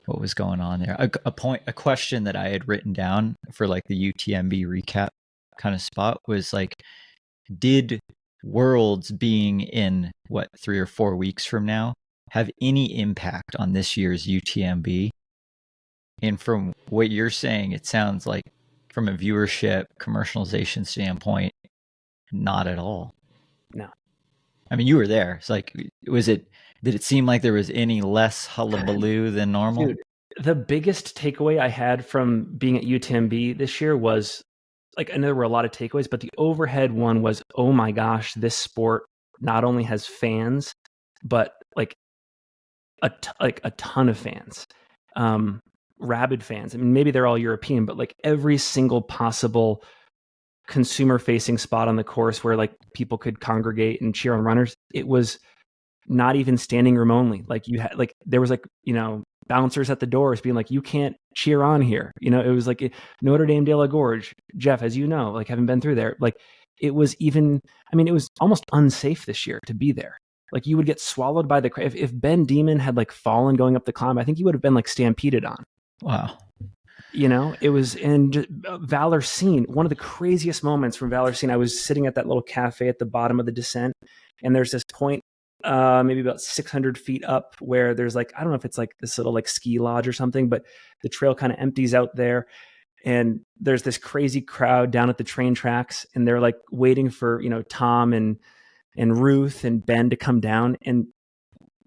what was going on there. A question that I had written down for like the UTMB recap kind of spot was like, did Worlds being in 3 or 4 weeks from now have any impact on this year's UTMB? And from what you're saying, it sounds like from a viewership commercialization standpoint, not at all. No. I mean, you were there. It's like, did it seem like there was any less hullabaloo than normal? Dude, the biggest takeaway I had from being at UTMB this year was, like, I know there were a lot of takeaways, but the overhead one was, oh my gosh, this sport not only has fans, but like a ton of fans, rabid fans. I mean, maybe they're all European, but like every single possible consumer-facing spot on the course where like people could congregate and cheer on runners, it was not even standing room only. Like you had, like there was like, you know, bouncers at the doors being like, you can't cheer on here. You know, it was like Notre Dame de la Gorge, Jeff, as you know, like having been through there, like it was even, I mean, it was almost unsafe this year to be there. Like you would get swallowed by the, if Ben Demon had like fallen going up the climb, I think he would have been like stampeded on. Wow. You know, it was in Valor Scene. One of the craziest moments from Valor Scene, I was sitting at that little cafe at the bottom of the descent, and there's this point, maybe about 600 feet up, where there's like, I don't know if it's like this little like ski lodge or something, but the trail kind of empties out there. And there's this crazy crowd down at the train tracks, and they're like waiting for, you know, Tom and Ruth and Ben to come down, and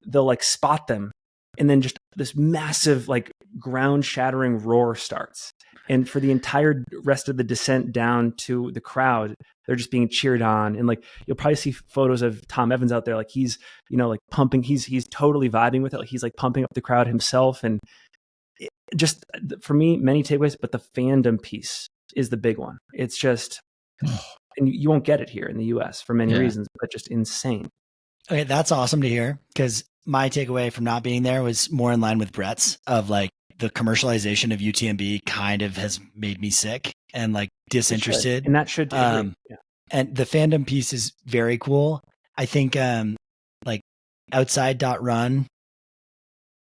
they'll like spot them. And then just this massive, like ground shattering roar starts. And for the entire rest of the descent down to the crowd, they're just being cheered on. And like, you'll probably see photos of Tom Evans out there. Like he's, you know, like pumping, he's totally vibing with it. Like he's like pumping up the crowd himself. And just for me, many takeaways, but the fandom piece is the big one. It's just, and you won't get it here in the US for many reasons, but just insane. Okay. That's awesome to hear, because my takeaway from not being there was more in line with Brett's, of like the commercialization of UTMB kind of has made me sick and like disinterested. And that should, and the fandom piece is very cool. I think, like outside.run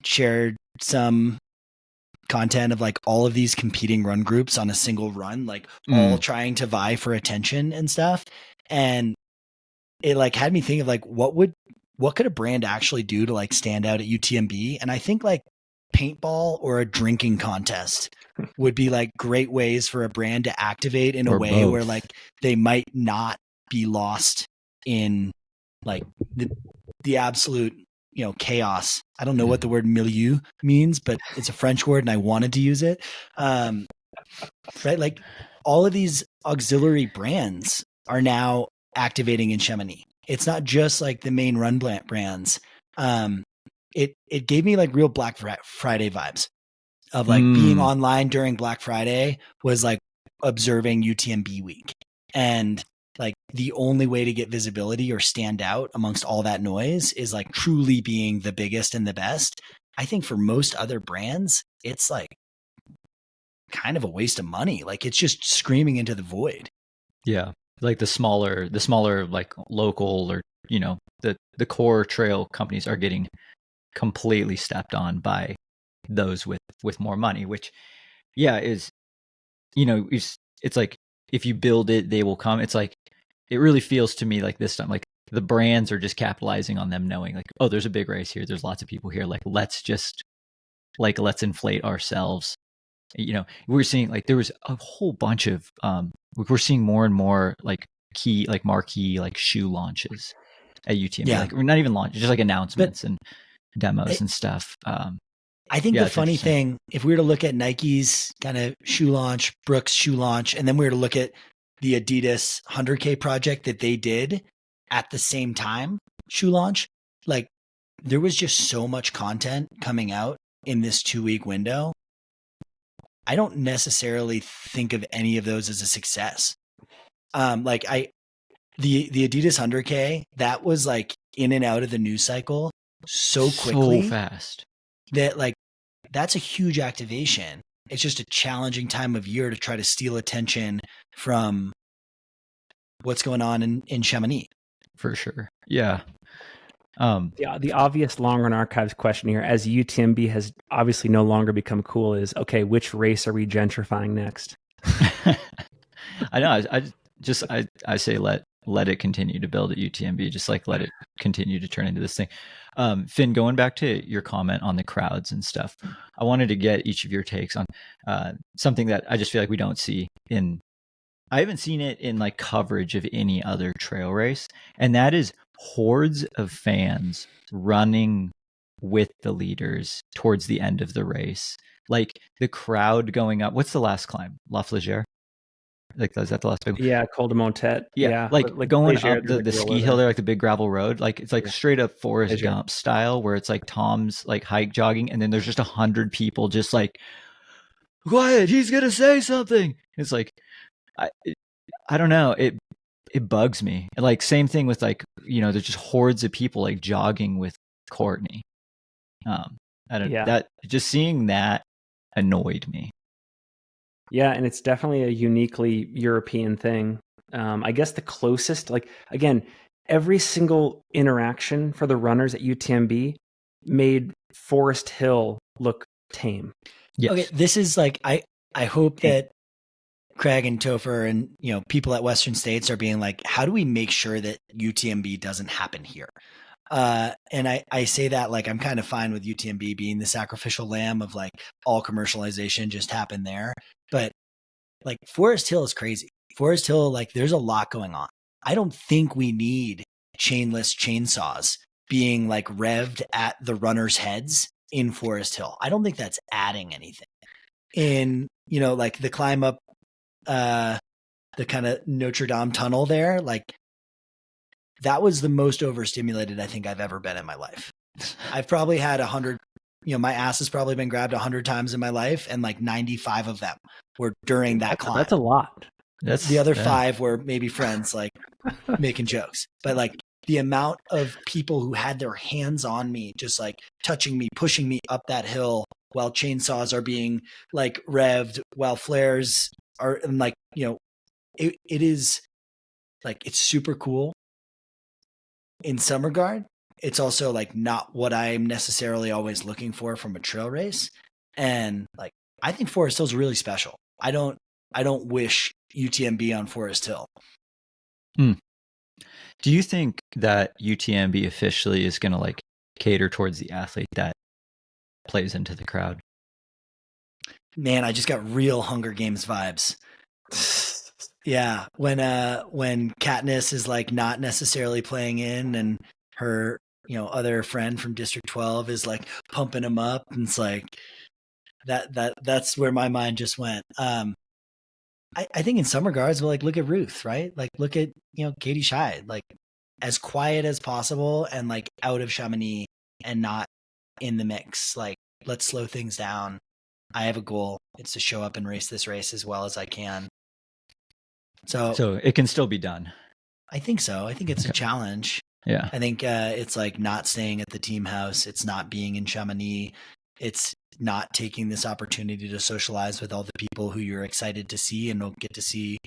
shared some content of like all of these competing run groups on a single run, like all trying to vie for attention and stuff. And it like had me think of like, what could a brand actually do to like stand out at UTMB? And I think like paintball or a drinking contest would be like great ways for a brand to activate in a way where like they might not be lost in like the absolute, you know, chaos. I don't know what the word milieu means, but it's a French word and I wanted to use it. Right. Like all of these auxiliary brands are now activating in Chamonix. It's not just like the main run brands. It gave me like real Black Friday vibes of like being online during Black Friday was like observing UTMB week. And like the only way to get visibility or stand out amongst all that noise is like truly being the biggest and the best. I think for most other brands, it's like kind of a waste of money. Like it's just screaming into the void. Yeah. Like the smaller like local or, you know, the core trail companies are getting completely stepped on by those with more money, which is, you know, it's like if you build it, they will come. It's like, it really feels to me like this time, like the brands are just capitalizing on them knowing like, oh, there's a big race here. There's lots of people here. Like, let's inflate ourselves. You know, we're seeing like, there was a whole bunch of, we're seeing more and more like marquee, like shoe launches at UTMB. Yeah. Like we're not even launch, just like announcements and demos and stuff. I think the funny thing, if we were to look at Nike's kind of shoe launch, Brooks shoe launch, and then we were to look at the Adidas 100K project that they did at the same time, shoe launch, like there was just so much content coming out in this 2-week window. I don't necessarily think of any of those as a success. Like the Adidas 100K, that was like in and out of the news cycle so quickly, so fast that like that's a huge activation. It's just a challenging time of year to try to steal attention from what's going on in Chamonix. For sure. Yeah. The obvious long run archives question here, as UTMB has obviously no longer become cool, is okay, which race are we gentrifying next? I know. I say let it continue to build at UTMB. Just like let it continue to turn into this thing. Finn, going back to your comment on the crowds and stuff, I wanted to get each of your takes on something that I just feel like we don't see in. I haven't seen it in like coverage of any other trail race, and that is hordes of fans running with the leaders towards the end of the race. Like the crowd going up. What's the last climb? La Flégère? Like, is that the last big one? Yeah, Col de Montet. Yeah. Like going Flégère, up the ski hill there, like the big gravel road. Like it's like straight up Forrest Gump style, where it's like Tom's like hike jogging, and then there's just 100 people just like, quiet, he's gonna say something. It's like, I don't know. It bugs me. Like same thing with like, there's just hordes of people like jogging with Courtney. I don't that just seeing that annoyed me. Yeah, and it's definitely a uniquely European thing. I guess the closest, like again, every single interaction for the runners at UTMB made Forest Hill look tame. Yes. Okay, this is like I hope that Craig and Topher and people at Western States are being like, how do we make sure that UTMB doesn't happen here? And I say that like I'm kind of fine with UTMB being the sacrificial lamb of like all commercialization just happened there. But like Forest Hill is crazy. Forest Hill, like there's a lot going on. I don't think we need chainless chainsaws being like revved at the runners' heads in Forest Hill. I don't think that's adding anything. In, like the climb up the kind of Notre Dame tunnel there, like that was the most overstimulated I think I've ever been in my life. I've probably had 100, my ass has probably been grabbed 100 times in my life, and like 95 of them were during that climb. That's a lot. That's the other 5 were maybe friends like making jokes, but like the amount of people who had their hands on me, just like touching me, pushing me up that hill while chainsaws are being like revved, while flares are, and like, it is like, it's super cool in some regard. It's also like not what I'm necessarily always looking for from a trail race. And like, I think Forest Hill's really special. I don't wish UTMB on Forest Hill. Do you think that UTMB officially is going to like cater towards the athlete that plays into the crowd? Man, I just got real Hunger Games vibes. Yeah, when Katniss is like not necessarily playing in, and her other friend from District 12 is like pumping him up, and it's like that's where my mind just went. I think in some regards, like look at Ruth, right? Like look at Katie Scheid, like as quiet as possible and like out of Chamonix and not in the mix. Like let's slow things down. I have a goal. It's to show up and race this race as well as I can. So it can still be done. I think so. I think it's a challenge. Yeah. I think it's like not staying at the team house. It's not being in Chamonix. It's not taking this opportunity to socialize with all the people who you're excited to see and don't get to see,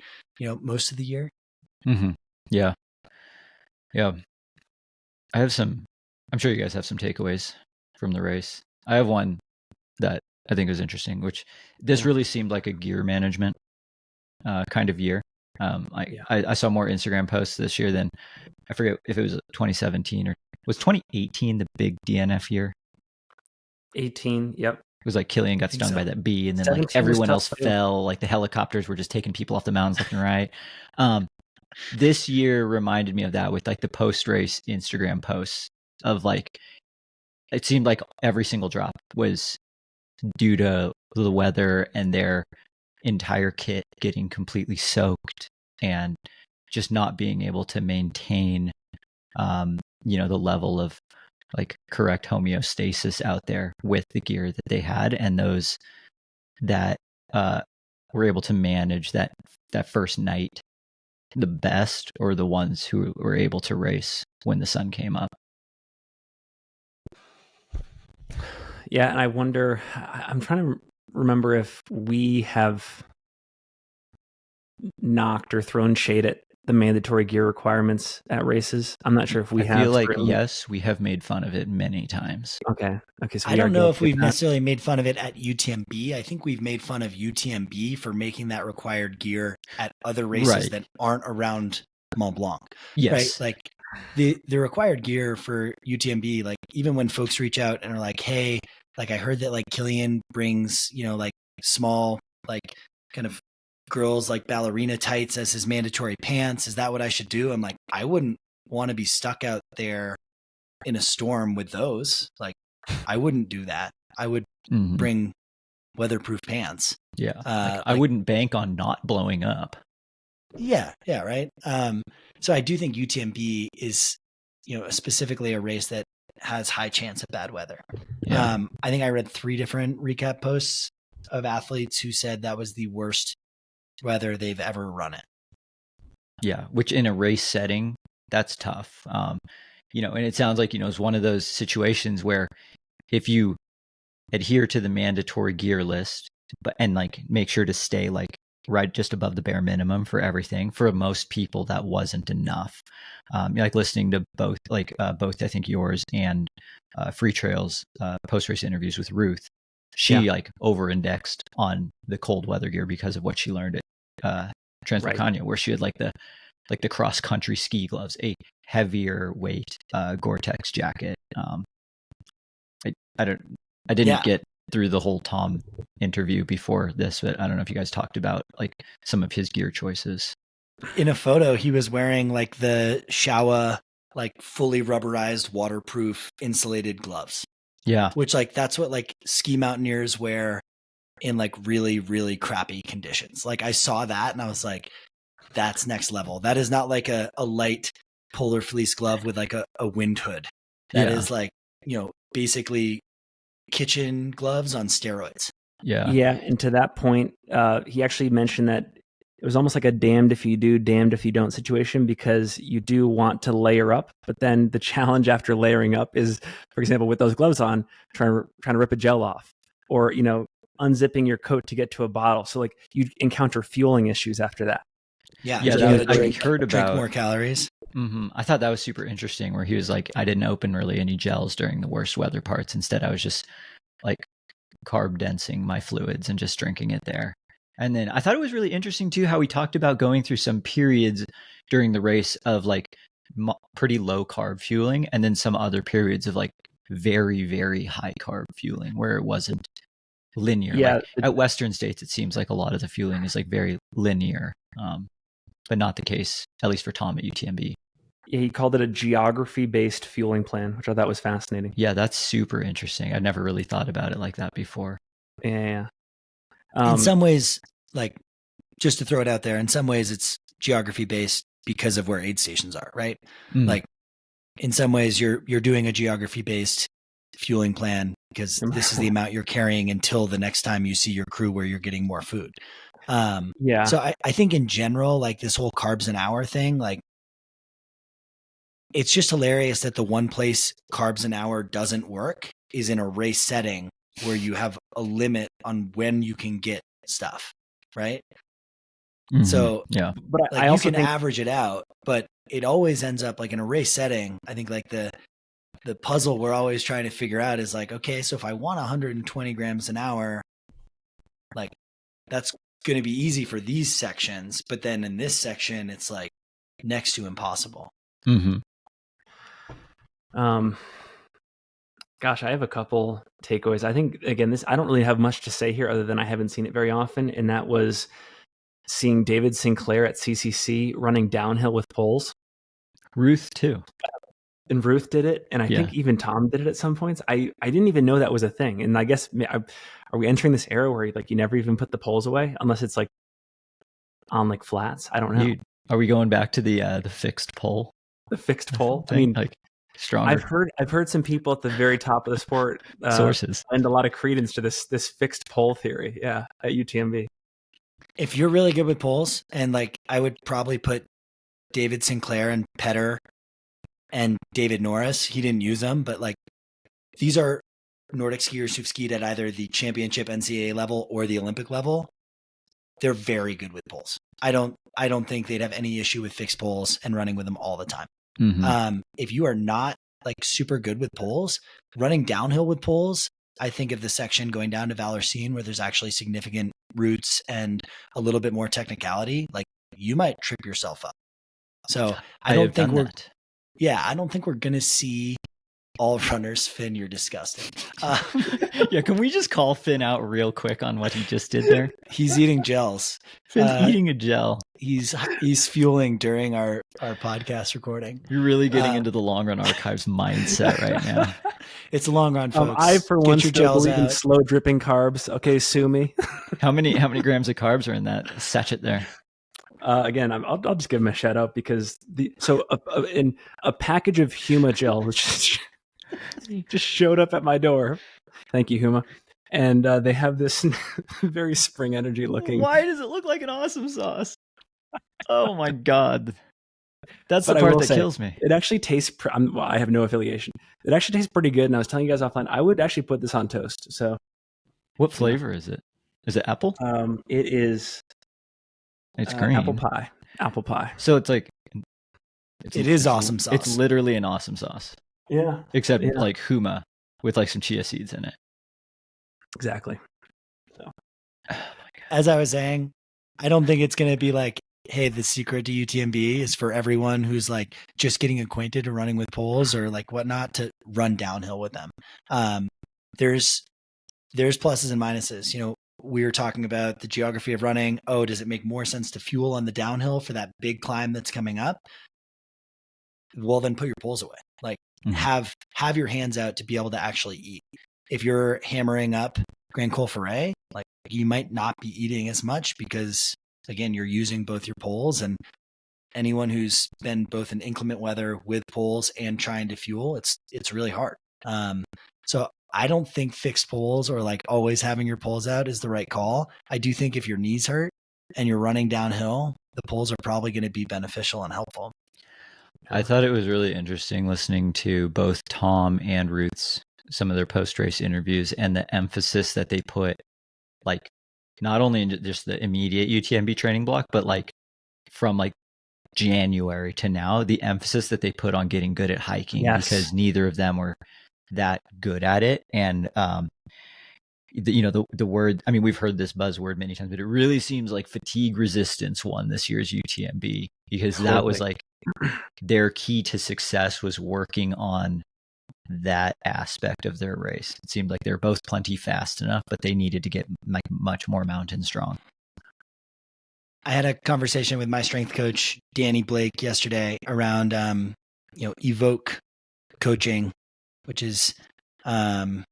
most of the year. Mm-hmm. Yeah. Yeah. I'm sure you guys have some takeaways from the race. I have one that I think was interesting, which this really seemed like a gear management kind of year. I saw more Instagram posts this year than, I forget if it was 2017 or was 2018 the big DNF year? 18, yep. It was like Killian got stung by that bee, and then like everyone else fell. Like the helicopters were just taking people off the mountains left and right. This year reminded me of that with like the post-race Instagram posts of like, it seemed like every single drop was due to the weather and their entire kit getting completely soaked and just not being able to maintain, the level of like correct homeostasis out there with the gear that they had, and those that were able to manage that first night the best, or the ones who were able to race when the sun came up. Yeah, and I wonder, I'm trying to remember if we have knocked or thrown shade at the mandatory gear requirements at races. I'm not sure if we have. I feel like, yes, we have made fun of it many times. Okay. So I don't know if we've necessarily made fun of it at UTMB. I think we've made fun of UTMB for making that required gear at other races Right. that aren't around Mont Blanc. Yes. Right. Like the required gear for UTMB, like even when folks reach out and are like, hey, like I heard that like Killian brings, like small, like kind of girls like ballerina tights as his mandatory pants. Is that what I should do? I'm like, I wouldn't want to be stuck out there in a storm with those. Like I wouldn't do that. I would bring weatherproof pants. Yeah. I wouldn't bank on not blowing up. Yeah. Yeah. Right. So I do think UTMB is, specifically a race that has high chance of bad weather. Yeah. I think I read 3 different recap posts of athletes who said that was the worst weather they've ever run it. Yeah. Which in a race setting, that's tough. And it sounds like, it's one of those situations where if you adhere to the mandatory gear list, and like make sure to stay like right just above the bare minimum for everything, for most people that wasn't enough. Like listening to both I think yours and Free Trail's post-race interviews with Ruth, she like over-indexed on the cold weather gear because of what she learned at Transvolcania, where she had like the cross-country ski gloves, a heavier weight Gore-Tex jacket. I didn't get through the whole Tom interview before this, but I don't know if you guys talked about like some of his gear choices. In a photo, he was wearing like the Showa, like fully rubberized, waterproof, insulated gloves. Yeah. Which like, that's what like ski mountaineers wear in like really, really crappy conditions. Like I saw that and I was like, that's next level. That is not like a light polar fleece glove with like a wind hood. That is like, basically kitchen gloves on steroids. Yeah. And to that point, he actually mentioned that it was almost like a damned if you do, damned if you don't situation, because you do want to layer up, but then the challenge after layering up is, for example, with those gloves on, trying to rip a gel off, or unzipping your coat to get to a bottle. So like you encounter fueling issues after that. Yeah. I heard about drink more calories. I thought that was super interesting, where he was like, I didn't open really any gels during the worst weather parts. Instead, I was just like carb densing my fluids and just drinking it there. And then I thought it was really interesting too, how he talked about going through some periods during the race of like pretty low carb fueling, and then some other periods of like very, very high carb fueling where it wasn't linear. Yeah. Like at Western states, it seems like a lot of the fueling is like very linear, but not the case, at least for Tom at UTMB. Yeah, he called it a geography-based fueling plan, which I thought was fascinating. Yeah, that's super interesting. I've never really thought about it like that before. Yeah. In some ways, like, just to throw it out there, in some ways it's geography-based because of where aid stations are, right? Like, in some ways you're doing a geography-based fueling plan because this is the amount you're carrying until the next time you see your crew where you're getting more food. So I think in general, like this whole carbs an hour thing, like, it's just hilarious that the one place carbs an hour doesn't work is in a race setting where you have a limit on when you can get stuff, right? So, but like, I also you can average it out, but it always ends up like in a race setting. I think like the puzzle we're always trying to figure out is like, okay, so if I want 120 grams an hour, like that's going to be easy for these sections, but then in this section, it's like next to impossible. Gosh, I have a couple takeaways. I think, again, I don't really have much to say here other than I haven't seen it very often. And that was seeing David Sinclair at CCC running downhill with poles. Ruth too. And Ruth did it. And I think even Tom did it at some points. I didn't even know that was a thing. And I guess, are we entering this era where like you never even put the poles away unless it's like on like flats? I don't know. Are we going back to the fixed pole? The fixed pole? I mean, like stronger. I've heard some people at the very top of the sport sources lend a lot of credence to this fixed pole theory. Yeah, at UTMB. If you're really good with poles, and like I would probably put David Sinclair and Petter and David Norris. He didn't use them, but like these are Nordic skiers who've skied at either the championship NCAA level or the Olympic level. They're very good with poles. I don't think they'd have any issue with fixed poles and running with them all the time. If you are not like super good with poles, running downhill with poles, I think of the section going down to Valenciennes where there's actually significant roots and a little bit more technicality, like you might trip yourself up. So I don't think I don't think we're going to see all runners. Finn, you're disgusting. Yeah, can we just call Finn out real quick on what he just did there? He's eating gels. Finn's eating a gel. He's fueling during our podcast recording. You're really getting into the Long Run Archives mindset right now. It's a long run, folks. I, for one, still believe in out. slow dripping carbs. Okay, sue me. How many grams of carbs are in that sachet there? Again, I'll just give him a shout out because in a package of Huma gel which just showed up at my door. Thank you, Huma. And they have this very Spring Energy looking. Why does it look like an awesome sauce? Oh my God. That's the part that kills me. It actually tastes, I have no affiliation. It actually tastes pretty good. And I was telling you guys offline, I would actually put this on toast. So, what flavor is it? Is it apple? It is. It's green. Apple pie. So it's like. It is awesome sauce. It's literally an awesome sauce. Yeah. Except like Huma with like some chia seeds in it. Exactly. So. As I was saying, I don't think it's going to be like, hey, the secret to UTMB is for everyone who's like just getting acquainted to running with poles or like whatnot to run downhill with them. There's pluses and minuses. You know, we were talking about the geography of running. Oh, does it make more sense to fuel on the downhill for that big climb that's coming up? Well, then put your poles away. Like have your hands out to be able to actually eat. If you're hammering up Grand Col Ferret, like you might not be eating as much because again, you're using both your poles, and anyone who's been both in inclement weather with poles and trying to fuel, it's really hard. So I don't think fixed poles or like always having your poles out is the right call. I do think if your knees hurt and you're running downhill, the poles are probably going to be beneficial and helpful. I thought it was really interesting listening to both Tom and Ruth's, some of their post-race interviews, and the emphasis that they put, like, not only in just the immediate UTMB training block, but like from like January to now, the emphasis that they put on getting good at hiking, because neither of them were that good at it. And, the word, I mean, we've heard this buzzword many times, but it really seems like fatigue resistance won this year's UTMB, because that was like their key to success was working on that aspect of their race. It seemed like they were both plenty fast enough, but they needed to get like much more mountain strong. I had a conversation with my strength coach, Danny Blake, yesterday around, Evoke coaching, which is the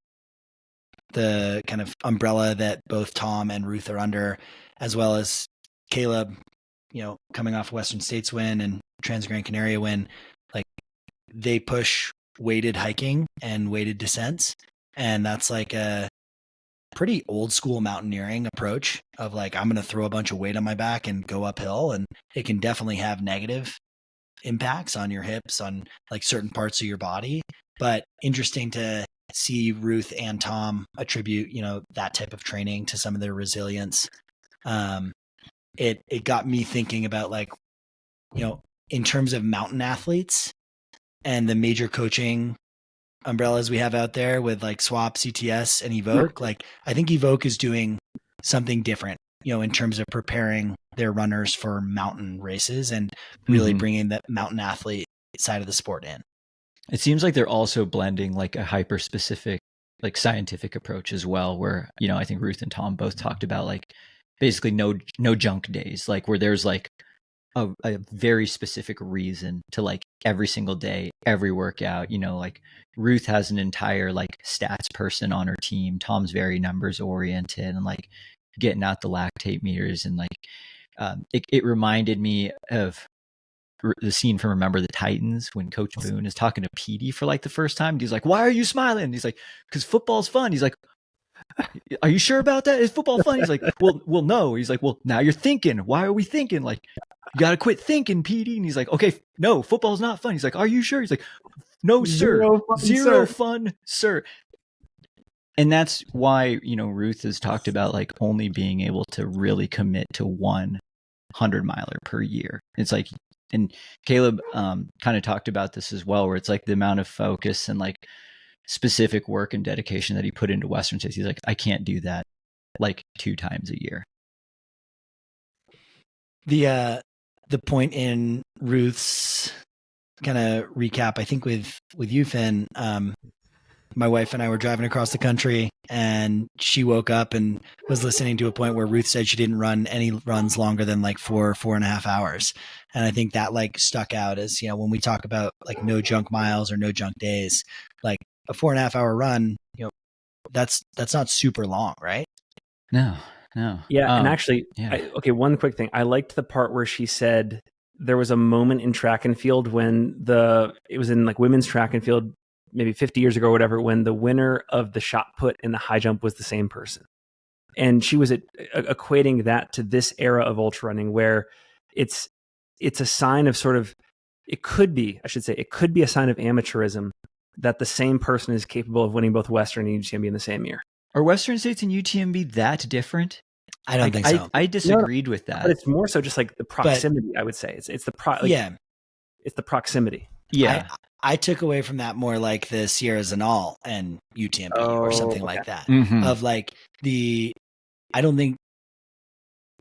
kind of umbrella that both Tom and Ruth are under, as well as Caleb, coming off Western States win and Trans Gran Canaria win. Like they push weighted hiking and weighted descents. And that's like a pretty old school mountaineering approach of like, I'm going to throw a bunch of weight on my back and go uphill. And it can definitely have negative impacts on your hips, on like certain parts of your body. But interesting to see Ruth and Tom attribute, that type of training to some of their resilience. It got me thinking about like, in terms of mountain athletes, and the major coaching umbrellas we have out there with like Swap, CTS, and Evoke. Like I think Evoke is doing something different, in terms of preparing their runners for mountain races and really bringing that mountain athlete side of the sport in. It seems like they're also blending like a hyper specific, like scientific approach as well, where, I think Ruth and Tom both talked about like basically no junk days, like where there's like a very specific reason to like every single day, every workout, like Ruth has an entire like stats person on her team. Tom's very numbers oriented and like getting out the lactate meters. And like, it reminded me of the scene from Remember the Titans when Coach Boone is talking to Petey for like the first time. He's like, why are you smiling? And he's like, because football's fun. He's like, are you sure about that? Is football fun? He's like, well, no. He's like, well, now you're thinking. Why are we thinking? Like, you got to quit thinking, Petey. And he's like, okay, no, football's not fun. He's like, are you sure? He's like, no, sir. Zero fun, sir. And that's why, Ruth has talked about like only being able to really commit to 100 miler per year. It's like, and Caleb kind of talked about this as well, where it's like the amount of focus and like specific work and dedication that he put into Western States. He's like, I can't do that like 2 times a year. The point in Ruth's kind of recap, I think with you, Finn, my wife and I were driving across the country, and she woke up and was listening to a point where Ruth said she didn't run any runs longer than like 4.5 hours. And I think that like stuck out as, when we talk about like no junk miles or no junk days, like a 4.5 hour run, that's not super long, right? No. Yeah. And actually, yeah. One quick thing. I liked the part where she said there was a moment in track and field when it was in like women's track and field, maybe 50 years ago or whatever, when the winner of the shot put and the high jump was the same person. And she was equating that to this era of ultra running where it's a sign of sort of, it could be a sign of amateurism that the same person is capable of winning both Western and UTMB in the same year. Are Western States and UTMB that different? I don't think so. I disagreed with that. But it's more so just like the proximity, I would say. It's the it's the proximity. Yeah. I took away from that more like the Sierra Zanal and UTMB or something like that. Mm-hmm. Of like I don't think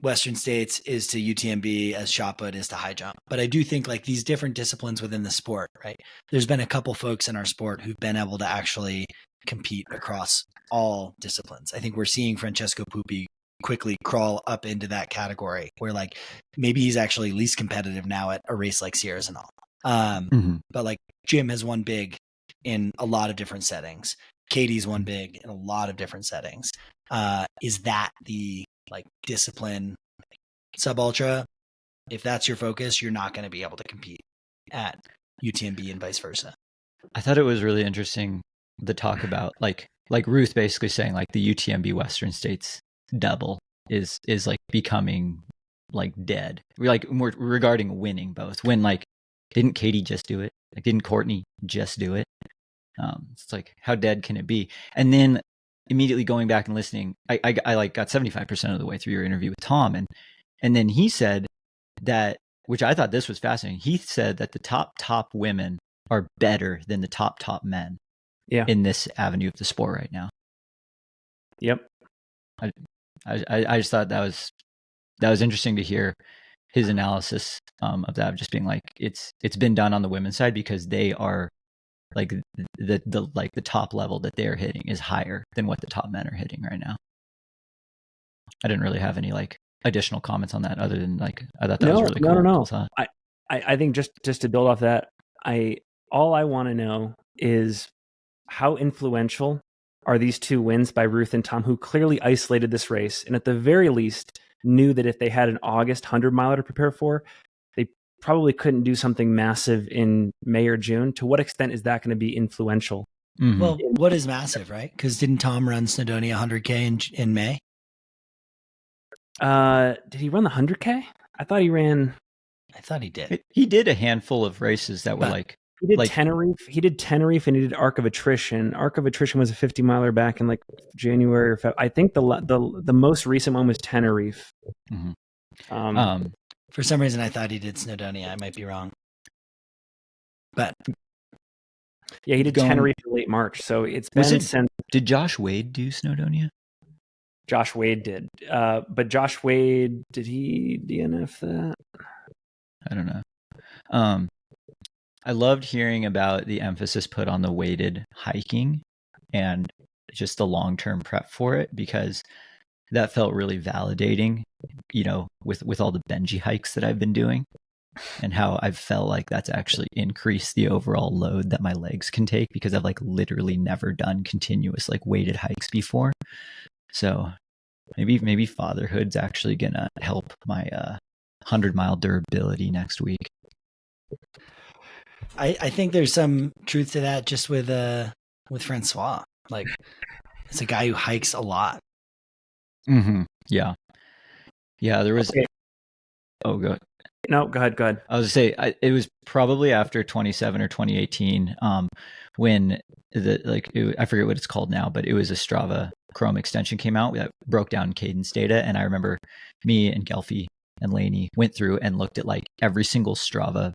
Western States is to UTMB as shot put is to high jump. But I do think like these different disciplines within the sport, right? There's been a couple folks in our sport who've been able to actually compete across all disciplines. I think we're seeing Francesco Pupi quickly crawl up into that category where like maybe he's actually least competitive now at a race like Sierra Zanal. But like Jim has won big in a lot of different settings. Katie's won big in a lot of different settings. Is that the like discipline sub ultra? If that's your focus, you're not going to be able to compete at UTMB and vice versa. I thought it was really interesting the talk about like Ruth basically saying like the UTMB Western States double is like becoming like dead. We're like more regarding winning both. When like didn't Katie just do it? Like didn't Courtney just do it? It's like how dead can it be? And then immediately going back and listening, I like got 75% of the way through your interview with Tom, and then he said that, which I thought this was fascinating. He said that the top women are better than the top men. Yeah. In this avenue of the sport right now. Yep. I just thought that was interesting to hear his analysis of that, just being like it's been done on the women's side because they are like the top level that they're hitting is higher than what the top men are hitting right now. I didn't really have any like additional comments on that other than like I thought that was really cool. No. I think just to build off that, all I want to know is how influential are these two wins by Ruth and Tom, who clearly isolated this race and at the very least knew that if they had an August 100-miler to prepare for, they probably couldn't do something massive in May or June. To what extent is that going to be influential? Mm-hmm. Well, what is massive, right? Because didn't Tom run Snowdonia 100K in May? Did he run the 100K? I thought he did. He did a handful of races that were like... He did Tenerife and he did Arc of Attrition. Arc of Attrition was a 50-miler back in like January or February. I think the most recent one was Tenerife. Mm-hmm. For some reason, I thought he did Snowdonia. I might be wrong. But yeah, he did Tenerife in late March. So it's been since. Did Josh Wade do Snowdonia? Josh Wade did. But Josh Wade, did he DNF that? I don't know. I loved hearing about the emphasis put on the weighted hiking and just the long-term prep for it, because that felt really validating, with all the Benji hikes that I've been doing and how I've felt like that's actually increased the overall load that my legs can take, because I've like literally never done continuous like weighted hikes before. So maybe fatherhood's actually going to help my 100-mile durability next week. I think there's some truth to that just with Francois. Like, it's a guy who hikes a lot. Mm-hmm. Yeah. There was... Okay. Oh, go ahead. No, go ahead. I was going to say, it was probably after 2017 or 2018 when I forget what it's called now, but it was a Strava Chrome extension came out that broke down cadence data. And I remember me and Gelfie and Laney went through and looked at like every single Strava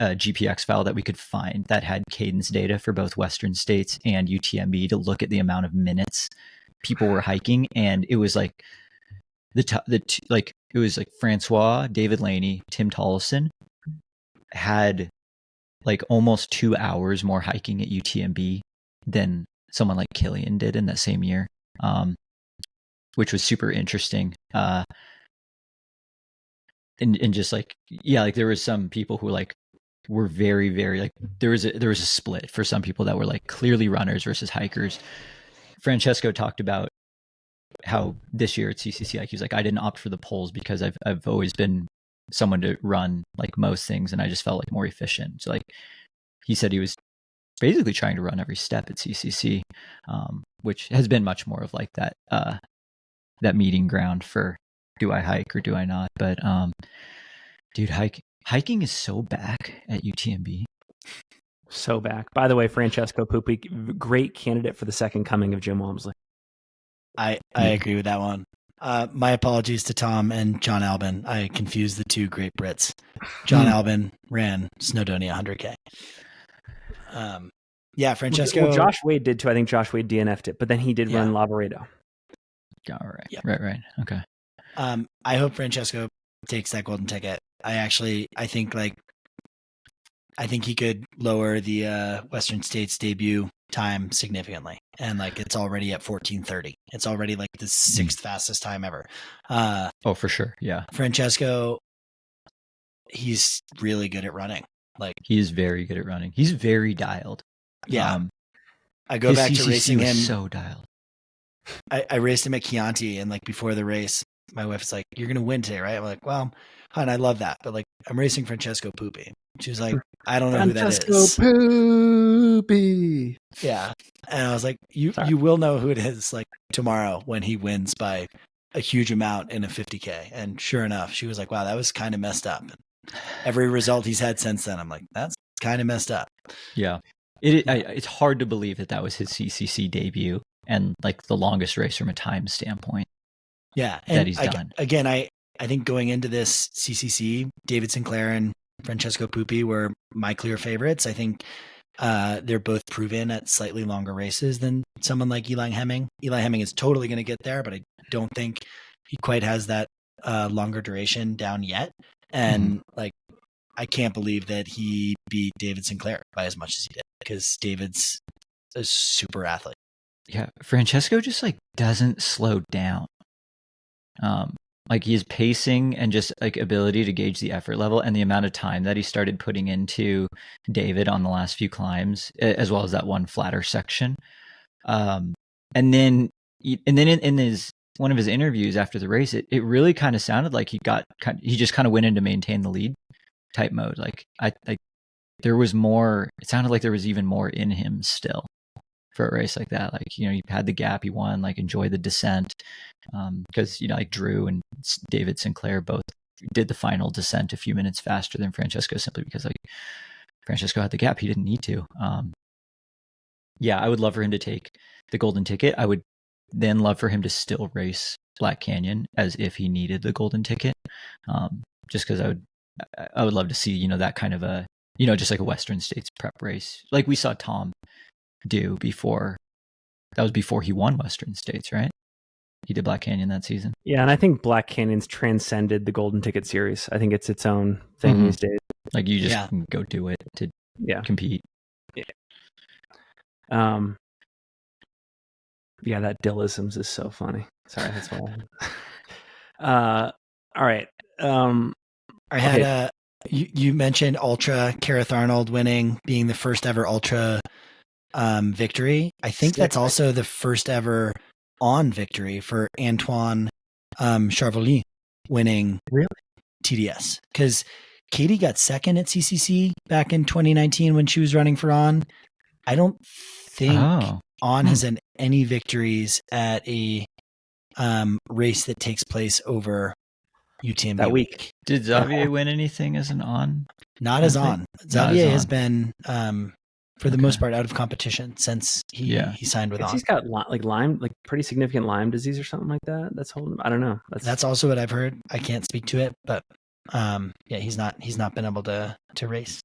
GPX file that we could find that had cadence data for both Western States and UTMB to look at the amount of minutes people were hiking. And it was like like it was like Francois, David Laney, Tim Tollefson had like almost 2 hours more hiking at UTMB than someone like Killian did in that same year, which was super interesting. And just like, yeah, like there was some people who like were very, very like there was a split for some people that were like clearly runners versus hikers. Francesco talked about how this year at CCC, like he was like, I didn't opt for the poles because I've always been someone to run like most things, and I just felt like more efficient. So like he said he was basically trying to run every step at CCC, which has been much more of like that that meeting ground for do I hike or do I not? But dude, hiking is so back at UTMB. So back. By the way, Francesco Pupi, great candidate for the second coming of Jim Walmsley. I agree with that one. My apologies to Tom and John Albin. I confused the two great Brits. John Albin ran Snowdonia 100K. Yeah, Francesco. Well, Josh Wade did too. I think Josh Wade DNF'd it, but then he did run Lavaredo. All right. Yep. Right. Okay. I hope Francesco takes that golden ticket. I think he could lower the Western States debut time significantly, and like it's already at 14:30. It's already like the sixth fastest time ever. Oh, for sure. Yeah. Francesco, he's really good at running. Like he is very good at running. He's very dialed. Yeah. I go back to racing him. So dialed. I raced him at Chianti, and like before the race, my wife's like, "You're gonna win today, right?" I'm like, "Well, hon, I love that, but like I'm racing Francesco Pupi." She was like, "I don't know who that is." Francesco Pupi. Yeah, and I was like, "You will know who it is like tomorrow when he wins by a huge amount in a 50K." And sure enough, she was like, "Wow, that was kind of messed up." And every result he's had since then, I'm like, "That's kind of messed up." Yeah, it's hard to believe that was his CCC debut and like the longest race from a time standpoint. Yeah, and that he's done. Again, I think going into this CCC, David Sinclair and Francesco Pupi were my clear favorites. I think they're both proven at slightly longer races than someone like Eli Hemming. Eli Hemming is totally going to get there, but I don't think he quite has that longer duration down yet. And like, I can't believe that he beat David Sinclair by as much as he did, because David's a super athlete. Yeah, Francesco just like doesn't slow down. Like his pacing and just like ability to gauge the effort level and the amount of time that he started putting into David on the last few climbs, as well as that one flatter section. And then in his one of his interviews after the race, it really kind of sounded like he just kind of went in to maintain the lead type mode. Like there was more. It sounded like there was even more in him still for a race like that. Like, you know, he had the gap, he won, like enjoyed the descent. Because, you know, like Drew and David Sinclair both did the final descent a few minutes faster than Francesco, simply because like Francesco had the gap. He didn't need to. Yeah, I would love for him to take the golden ticket. I would then love for him to still race Black Canyon as if he needed the golden ticket. Just because I would love to see, you know, that kind of a, you know, just like a Western States prep race. Like we saw Tom do before. That was before he won Western States, right? He did Black Canyon that season. Yeah, and I think Black Canyon's transcended the Golden Ticket Series. I think it's its own thing these days. Like you just can go do it to compete. Yeah. Yeah, that Dillisms is so funny. Sorry, that's why. All right. I had you mentioned Ultra, Kareth Arnold winning, being the first ever Ultra victory. I think that's also the first ever on victory for Antoine Charvoli winning TDS, because Katie got second at CCC back in 2019 when she was running for On. I don't think On has had any victories at a race that takes place over UTMB that week. Did Xavier win anything as an On? Not as On. Xavier has been for the most part out of competition since he signed with On. He's got Lyme, pretty significant Lyme disease or something like that. That's holding him. I don't know. That's also what I've heard. I can't speak to it, but he's not been able to race.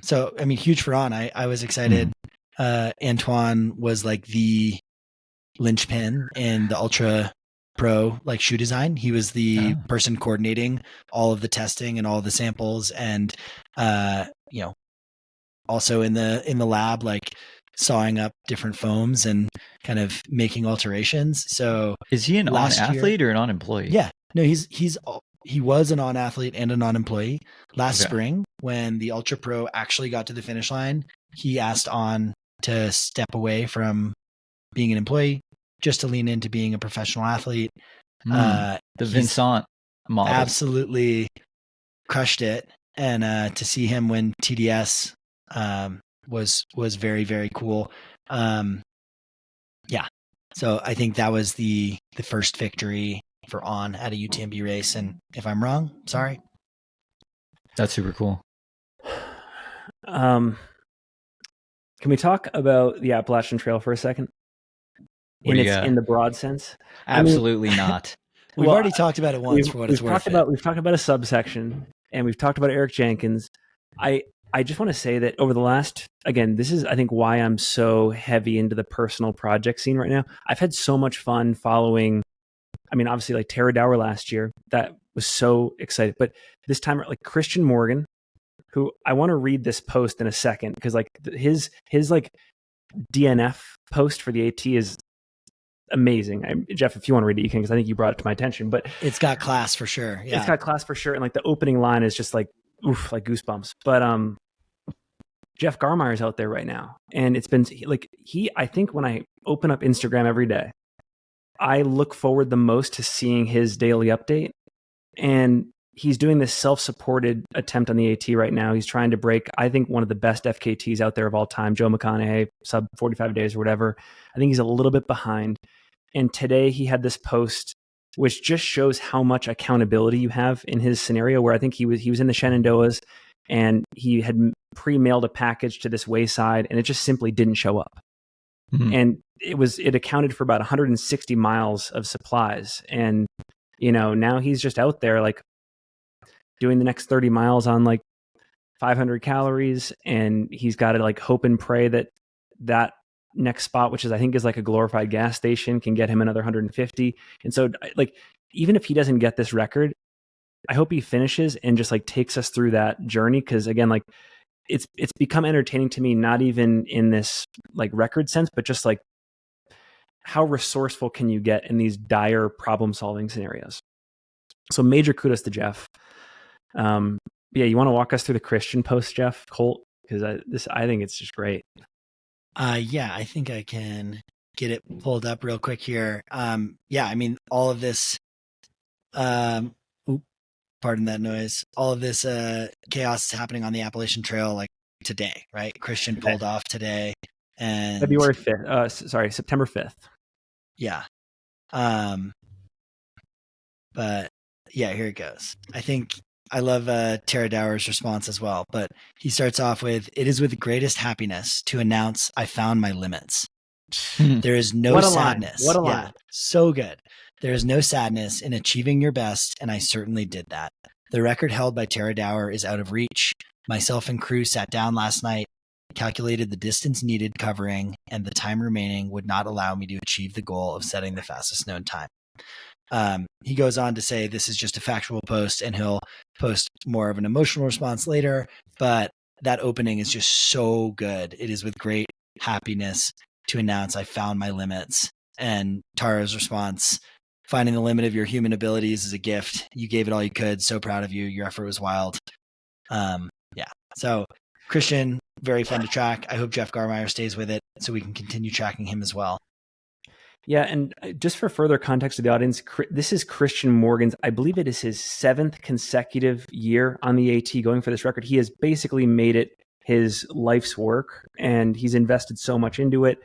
So I mean, huge for On. I was excited. Antoine was like the linchpin in the Ultra Pro like shoe design. He was the person coordinating all of the testing and all of the samples, and also in the lab, like sawing up different foams and kind of making alterations. So is he an on-athlete or an on-employee? Yeah, no, he was an on-athlete and a non-employee. Last spring, when the Ultra Pro actually got to the finish line, he asked On to step away from being an employee just to lean into being a professional athlete. The Vincent model absolutely crushed it, and to see him win TDS was very, very cool. So I think that was the first victory for On at a UTMB race, and if I'm wrong, sorry. That's super cool. Can we talk about the Appalachian Trail for a second? In the broad sense? Absolutely not. We've already talked about it once for what it's worth. We've talked about a subsection, and we've talked about Eric Jenkins. I just want to say that over the last, again, this is, I think, why I'm so heavy into the personal project scene right now. I've had so much fun following, obviously like Tara Dower last year. That was so exciting. But this time, like Christian Morgan, who I want to read this post in a second, because like his like DNF post for the AT is amazing. Jeff, if you want to read it, you can, because I think you brought it to my attention. But it's got class for sure. Yeah. It's got class for sure. And like the opening line is just like, oof, like goosebumps. But Jeff Garmire's out there right now. And it's been like, I think when I open up Instagram every day, I look forward the most to seeing his daily update. And he's doing this self-supported attempt on the AT right now. He's trying to break, I think, one of the best FKTs out there of all time, Joe McConaughey, sub 45 days or whatever. I think he's a little bit behind. And today he had this post, which just shows how much accountability you have in his scenario, where I think he was in the Shenandoahs and he had pre-mailed a package to this wayside and it just simply didn't show up. Mm-hmm. And it accounted for about 160 miles of supplies. And, now he's just out there like doing the next 30 miles on like 500 calories. And he's got to like hope and pray that next spot, which I think is like a glorified gas station, can get him another 150. And so like, even if he doesn't get this record, I hope he finishes and just like takes us through that journey. Cause again, like it's become entertaining to me, not even in this like record sense, but just like how resourceful can you get in these dire problem solving scenarios? So major kudos to Jeff. You want to walk us through the Christian post, Jeff, Colt? Cause I think it's just great. I think I can get it pulled up real quick here. All of this, pardon that noise. All of this chaos is happening on the Appalachian Trail like today, right? Christian pulled off today, and February 5th. September 5th. Yeah. But yeah, here it goes. I think I love Tara Dower's response as well, but he starts off with, "It is with greatest happiness to announce I found my limits. There is no sadness." What a line. Yeah, so good. "There is no sadness in achieving your best, and I certainly did that. The record held by Tara Dower is out of reach. Myself and crew sat down last night, calculated the distance needed covering, and the time remaining would not allow me to achieve the goal of setting the fastest known time." He goes on to say this is just a factual post, and he'll post more of an emotional response later, but that opening is just so good. "It is with great happiness to announce I found my limits." And Tara's response, "Finding the limit of your human abilities is a gift. You gave it all you could. So proud of you. Your effort was wild." So Christian, very fun to track. I hope Jeff Garmire stays with it so we can continue tracking him as well. Yeah, and just for further context to the audience, this is Christian Morgan's, I believe it is his 7th consecutive year on the AT going for this record. He has basically made it his life's work, and he's invested so much into it.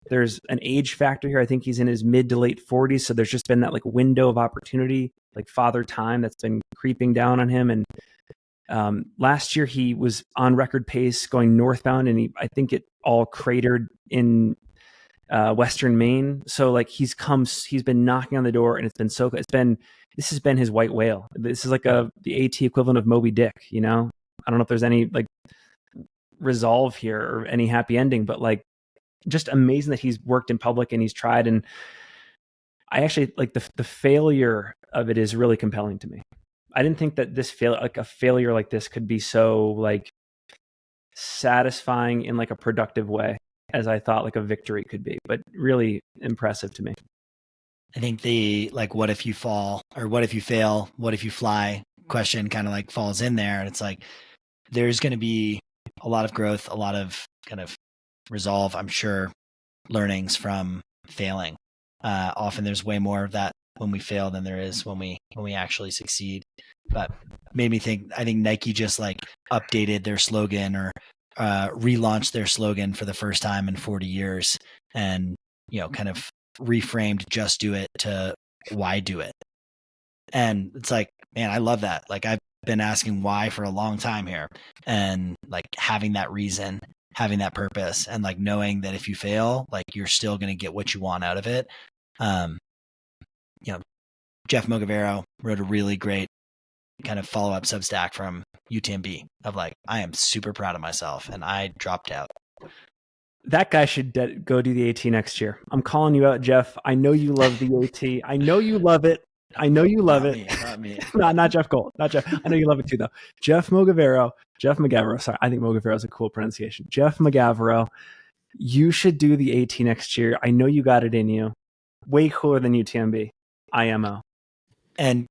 There's an age factor here. I think he's in his mid to late 40s, so there's just been that like window of opportunity, like father time that's been creeping down on him. And last year he was on record pace going northbound, and I think it all cratered in Western Maine. So like he's been knocking on the door, and it's been so good. This has been his white whale. This is like the AT equivalent of Moby Dick, I don't know if there's any like resolve here or any happy ending, but like just amazing that he's worked in public and he's tried. And I actually like the failure of it is really compelling to me. I didn't think that a failure like this could be so like satisfying in like a productive way as I thought like a victory could be, but really impressive to me. I think the like, what if you fall, or what if you fail, what if you fly question kind of like falls in there. And it's like, there's going to be a lot of growth, a lot of kind of resolve, I'm sure, learnings from failing. Often there's way more of that when we fail than there is when we actually succeed. But made me think, I think Nike just like updated their slogan or relaunched their slogan for the first time in 40 years and, you know, kind of reframed just do it to why do it. And it's like, man, I love that. Like I've been asking why for a long time here, and like having that reason, having that purpose, and like knowing that if you fail, like you're still going to get what you want out of it. You know, Jeff Mogavero wrote a really great kind of follow-up Substack from UTMB of like, I am super proud of myself and I dropped out. That guy should go do the AT next year. I'm calling you out, Jeff. I know you love the AT. I know you love it. I know you love it. Not me. not Jeff Colt. Not Jeff. I know you love it too, though. Jeff Mogavero. Sorry, I think Mogavero is a cool pronunciation. Jeff Mogavero. You should do the AT next year. I know you got it in you. Way cooler than UTMB. IMO. And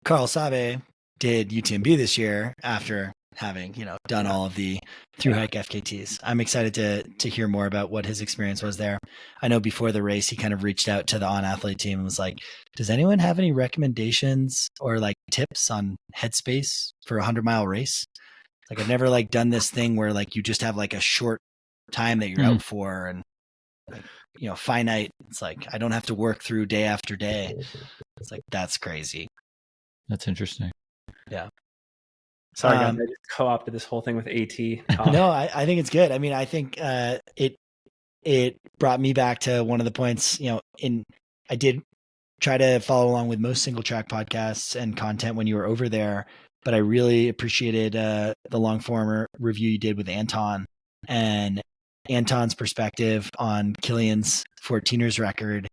Carl Sabe did UTMB this year after having, you know, done all of the through hike FKTs. I'm excited to hear more about what his experience was there. I know before the race, he kind of reached out to the on athlete team and was like, does anyone have any recommendations or like tips on headspace for a 100-mile race? Like I've never like done this thing where like you just have like a short time that you're out for and like, you know, finite. It's like, I don't have to work through day after day. It's like, that's crazy. That's interesting. Yeah. Sorry, guys, I just co-opted this whole thing with AT. No, I think it's good. I mean, I think it brought me back to one of the points, you know, I did try to follow along with most Singletrack podcasts and content when you were over there, but I really appreciated the long form review you did with Anton and Anton's perspective on Kilian's 14ers record,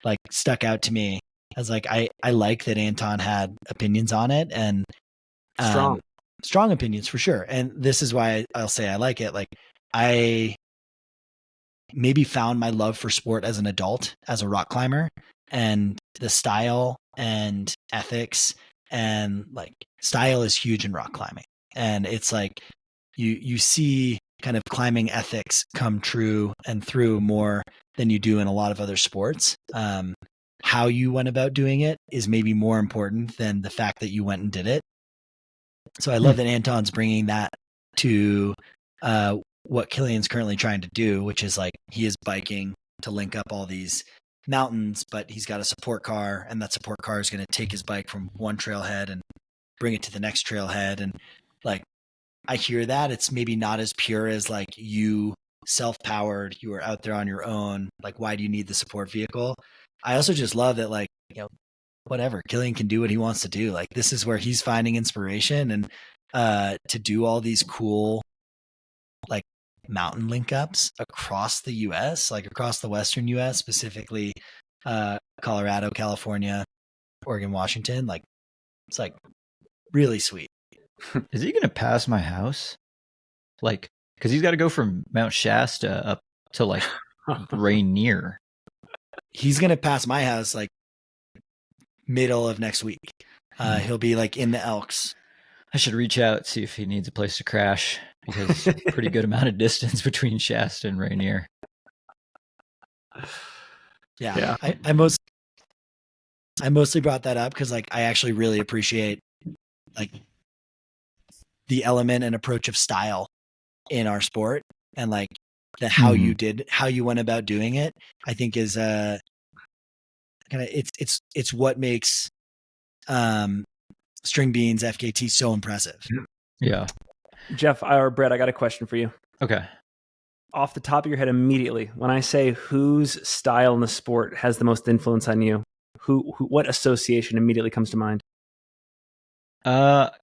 like stuck out to me. I was like, I like that Anton had opinions on it and strong opinions for sure. And this is why I'll say I like it. Like I maybe found my love for sport as an adult, as a rock climber, and the style and ethics and like style is huge in rock climbing. And it's like you see kind of climbing ethics come true and through more than you do in a lot of other sports. How you went about doing it is maybe more important than the fact that you went and did it. So I love that Anton's bringing that to what Kilian's currently trying to do, which is like he is biking to link up all these mountains, but he's got a support car, and that support car is going to take his bike from one trailhead and bring it to the next trailhead. And like, I hear that it's maybe not as pure as like you self-powered, you are out there on your own. Like, why do you need the support vehicle? I also just love that, like, you know, whatever, Kilian can do what he wants to do. Like, this is where he's finding inspiration and to do all these cool, like, mountain link ups across the US, like across the Western US, specifically Colorado, California, Oregon, Washington. Like, it's like really sweet. Is he going to pass my house? Like, because he's got to go from Mount Shasta up to like Rainier. He's going to pass my house like middle of next week. He'll be like in the Elks. I should reach out, see if he needs a place to crash, because it's a pretty good amount of distance between Shasta and Rainier. Yeah. I mostly brought that up because like I actually really appreciate like the element and approach of style in our sport, and like the how you went about doing it, I think is kind of it's what makes String Beans FKT so impressive. Yeah. Jeff or Brett, I got a question for you. Okay. Off the top of your head immediately, when I say whose style in the sport has the most influence on you, what association immediately comes to mind?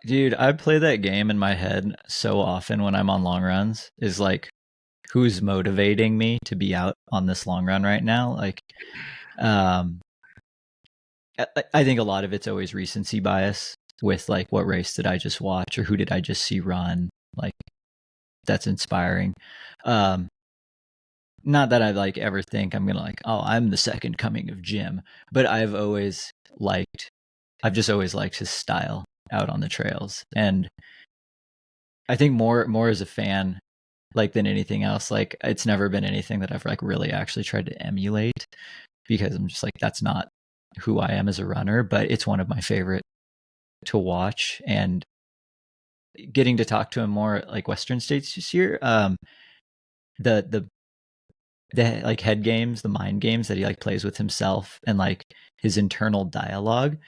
Dude, I play that game in my head so often when I'm on long runs, is like, who's motivating me to be out on this long run right now? Like, I think a lot of it's always recency bias with like, what race did I just watch, or who did I just see run? Like, that's inspiring. Not that I like ever think I'm gonna like, oh, I'm the second coming of Jim, but I've just always liked his style out on the trails, and I think more as a fan, like, than anything else. Like, it's never been anything that I've like really actually tried to emulate, because I'm just like, that's not who I am as a runner, but it's one of my favorite to watch. And getting to talk to him more at like Western States this year, the like head games, the mind games that he like plays with himself, and like his internal dialogue,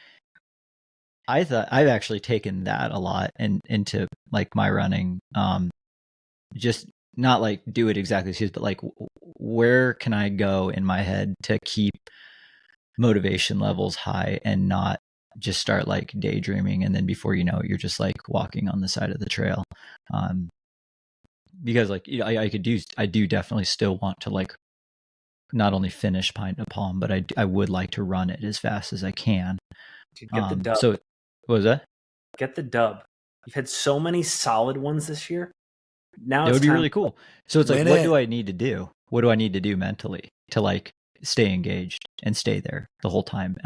I thought I've actually taken that a lot into like my running. Just not like do it exactly as he is, but like, where can I go in my head to keep motivation levels high and not just start like daydreaming, and then before you know it, you're just like walking on the side of the trail. Because like, you know, I do definitely still want to like not only finish Pine to Palm, but I would like to run it as fast as I can. Get the dub. So what was that? Get the dub. You've had so many solid ones this year. Now It it's would be time. really cool. So it's like, Win what it. do I need to do? What do I need to do mentally to like stay engaged and stay there the whole time?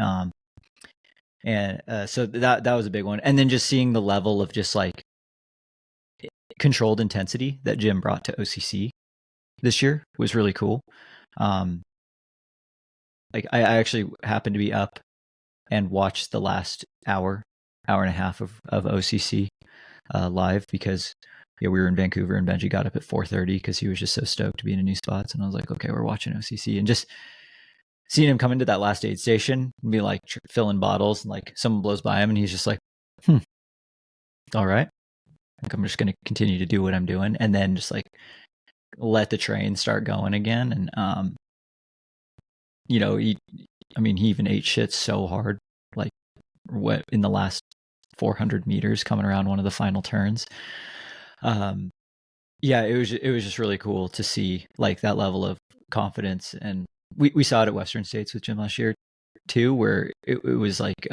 And so that was a big one. And then just seeing the level of just like controlled intensity that Jim brought to OCC this year was really cool. Like, I actually happened to be up and watched the last hour and a half of OCC live, because we were in Vancouver, and Benji got up at 4:30 because he was just so stoked to be in a new spots. And I was like, okay, we're watching OCC. And just seeing him come into that last aid station and be like filling bottles, and like someone blows by him and he's just like, all right, like, I'm just going to continue to do what I'm doing, and then just like let the train start going again. And you know, he even ate shit so hard, like what in the last 400 meters coming around one of the final turns. Yeah, it was just really cool to see like that level of confidence. And we saw it at Western States with Jim last year too, where it was like,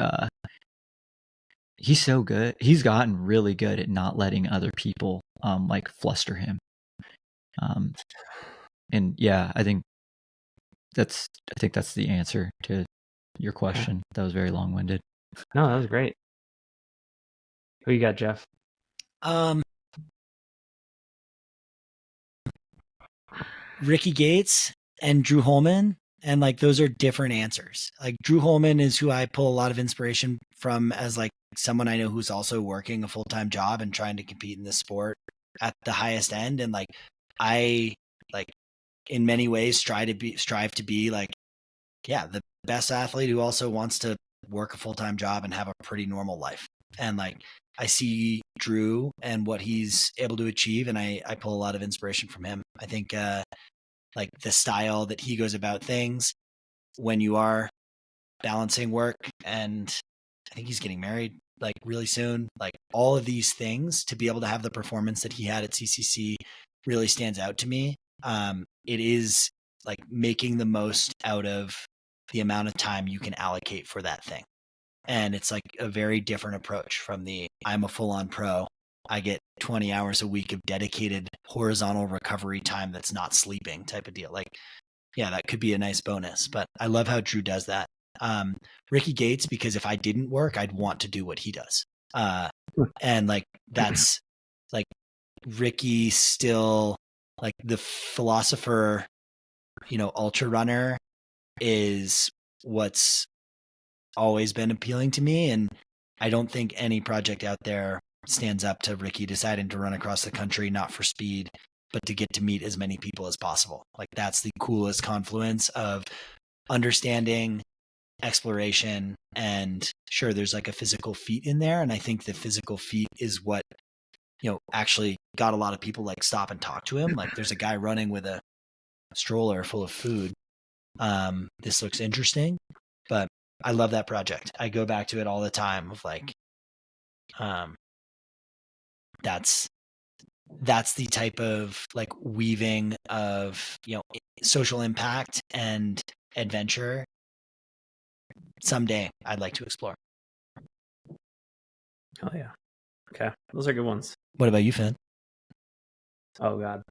he's so good. He's gotten really good at not letting other people like fluster him. And yeah, I think that's the answer to your question. That was very long-winded. No, that was great. Who you got, Jeff? Ricky Gates and Drew Holman. And like, those are different answers. Like, Drew Holman is who I pull a lot of inspiration from, as like someone I know who's also working a full-time job and trying to compete in this sport at the highest end. And like, I like in many ways strive to be like, yeah, the best athlete who also wants to work a full-time job and have a pretty normal life. And like, I see Drew and what he's able to achieve, and I pull a lot of inspiration from him. I think like the style that he goes about things when you are balancing work, and I think he's getting married like really soon. Like, all of these things, to be able to have the performance that he had at CCC really stands out to me. It is like making the most out of the amount of time you can allocate for that thing. And it's like a very different approach from the I'm a full-on pro. I get 20 hours a week of dedicated horizontal recovery time that's not sleeping type of deal. Like, yeah, that could be a nice bonus, but I love how Drew does that. Ricky Gates, because if I didn't work, I'd want to do what he does. And like, that's like Ricky still like the philosopher, you know, ultra runner is what's always been appealing to me. And I don't think any project out there stands up to Ricky deciding to run across the country, not for speed, but to get to meet as many people as possible. Like, that's the coolest confluence of understanding, exploration, and sure, there's like a physical feat in there. And I think the physical feat is what, you know, actually got a lot of people like stop and talk to him. Like, there's a guy running with a stroller full of food. This looks interesting, but I love that project. I go back to it all the time of like, that's the type of like weaving of, you know, social impact and adventure someday I'd like to explore. Oh yeah. Okay. Those are good ones. What about you, Finn? Oh God.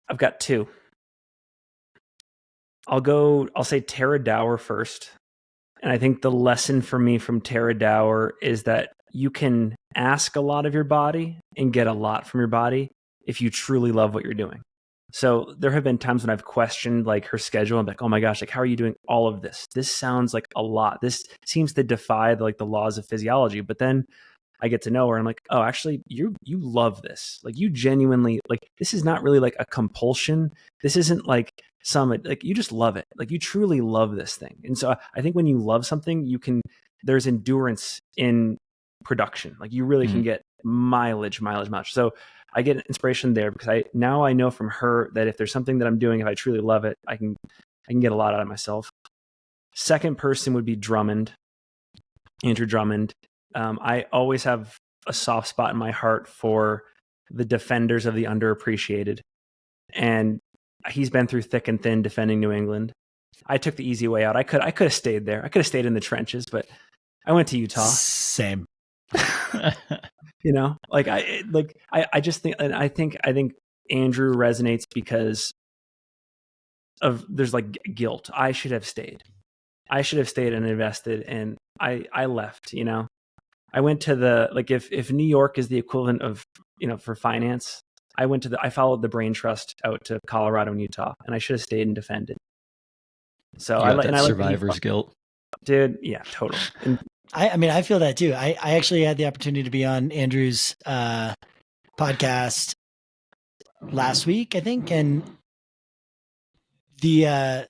I've got two. I'll say Tara Dower first. And I think the lesson for me from Tara Dower is that you can ask a lot of your body and get a lot from your body if you truly love what you're doing. So there have been times when I've questioned like her schedule. I'm like, oh my gosh, like how are you doing all of this? This sounds like a lot. This seems to defy like the laws of physiology. But then I get to know her. I'm like, oh, actually, you love this. Like you genuinely like this is not really like a compulsion. This isn't like like you just love it. Like you truly love this thing. And so I think when you love something, there's endurance in production. Like you really can get mileage. So I get inspiration there because I know from her that if there's something that I'm doing, if I truly love it, I can get a lot out of myself. Second person would be Andrew Drummond. I always have a soft spot in my heart for the defenders of the underappreciated. And he's been through thick and thin defending New England. I took the easy way out. I could have stayed there. I could have stayed in the trenches, but I went to Utah. Same. You know, I just think, and I think Andrew resonates because there's like guilt. I should have stayed and invested, and I left, you know. I went to if New York is the equivalent of, you know, for finance, I followed the brain trust out to Colorado and Utah, and I should have stayed and defended. So I like survivor's guilt, dude. Yeah, totally. And I feel that too. I actually had the opportunity to be on Andrew's podcast last week, I think, and the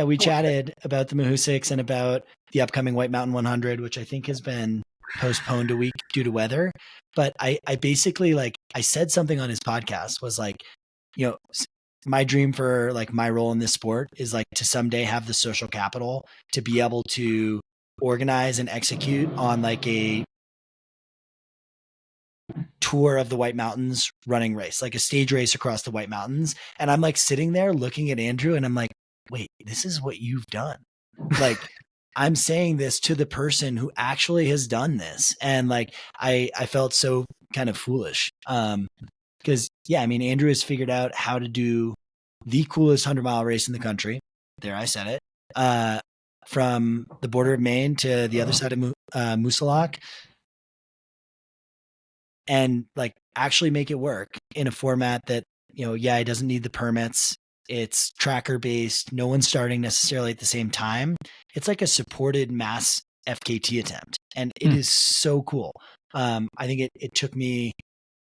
we chatted about the Mahoosucs and about the upcoming White Mountain 100, which I think has been postponed a week due to weather. But I basically I said something on his podcast was like, you know, my dream for like my role in this sport is like to someday have the social capital to be able to organize and execute on like a tour of the White Mountains running race, like a stage race across the White Mountains. And I'm like sitting there looking at Andrew and I'm like, wait, this is what you've done. Like I'm saying this to the person who actually has done this. And like, I felt so kind of foolish. Because Andrew has figured out how to do the coolest 100-mile race in the country. There, I said it. From the border of Maine to the other side of Moosilauke, and like actually make it work in a format that, you know, it doesn't need the permits. It's tracker based. No one's starting necessarily at the same time. It's like a supported mass FKT attempt, and it is so cool. I think it took me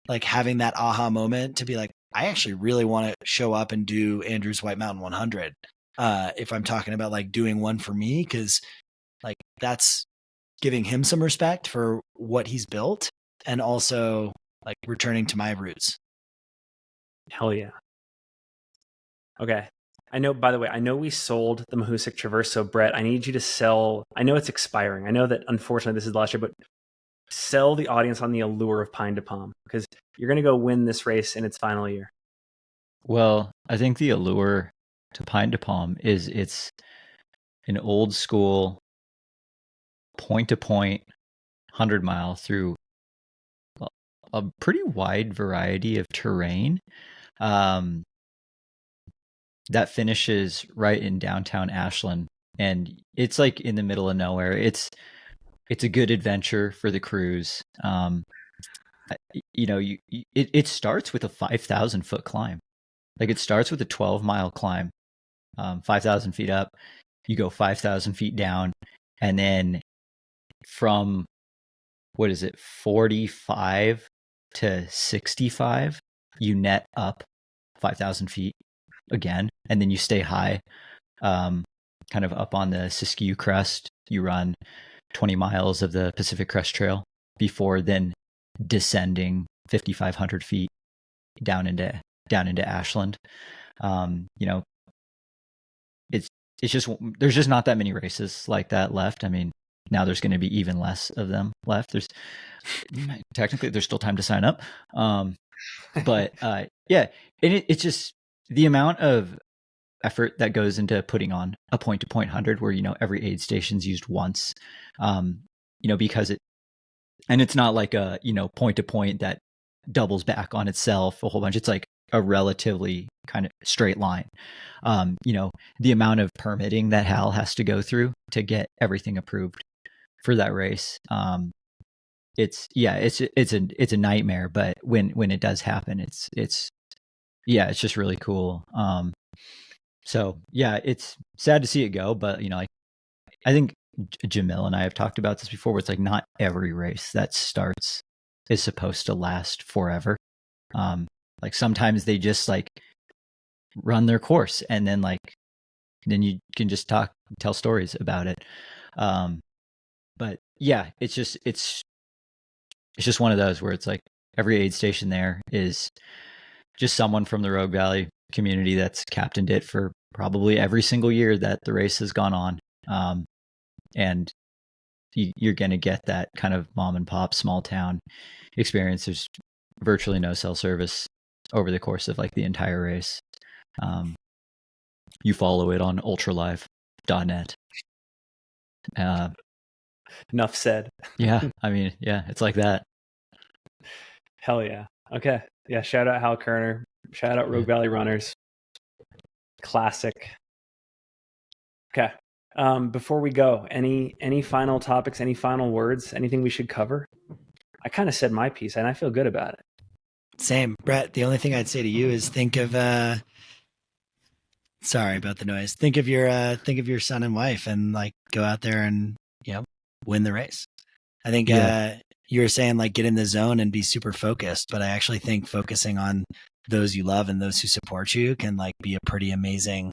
like having that aha moment to be like, I actually really want to show up and do Andrew's White Mountain 100. If I'm talking about like doing one for me, because like that's giving him some respect for what he's built and also like returning to my roots. Hell yeah. Okay. By the way, I know we sold the Mahoosuc Traverse. So Brett, I need you to sell, I know it's expiring. I know that unfortunately this is last year, but sell the audience on the allure of Pine to Palm, because you're going to go win this race in its final year. Well, I think the allure to Pine to Palm is it's an old school point to point 100-mile through a pretty wide variety of terrain. That finishes right in downtown Ashland, and it's like in the middle of nowhere. It's a good adventure for the crews. It starts with a 5,000 foot climb. Like it starts with a 12-mile climb, 5,000 feet up. You go 5,000 feet down, and then from 45 to 65, you net up 5,000 feet again, and then you stay high, kind of up on the Siskiyou Crest. You run 20 miles of the Pacific Crest Trail before then descending 5,500 feet down into Ashland. It's just, there's just not that many races like that left. I mean, now there's going to be even less of them left. Technically there's still time to sign up. But yeah, and it's just the amount of effort that goes into putting on a point-to-point 100 where, every aid station's used once, because it's not like a, point-to-point that doubles back on itself a whole bunch. It's like a relatively kind of straight line. The amount of permitting that Hal has to go through to get everything approved for that race. It's a nightmare, but when it does happen, it's just really cool. So yeah, it's sad to see it go, but I think Jamil and I have talked about this before, where it's like not every race that starts is supposed to last forever. Like sometimes they just like run their course, and then you can just tell stories about it. But yeah, it's just one of those where it's like every aid station there is just someone from the Rogue Valley community that's captained it for probably every single year that the race has gone on. And you're going to get that kind of mom and pop small town experience. There's virtually no cell service over the course of like the entire race. You follow it on ultralive.net. Enough said. Yeah. I mean, yeah, it's like that. Hell yeah. Okay. Yeah. Shout out Hal Kerner. Shout out Rogue Valley Runners. Classic. Okay. Before we go, any final topics, any final words, anything we should cover? I kind of said my piece and I feel good about it. Same, Brett. The only thing I'd say to you is think of, sorry about the noise. Think of your son and wife and like go out there and, win the race. I think, you were saying like get in the zone and be super focused, but I actually think focusing on those you love and those who support you can like be a pretty amazing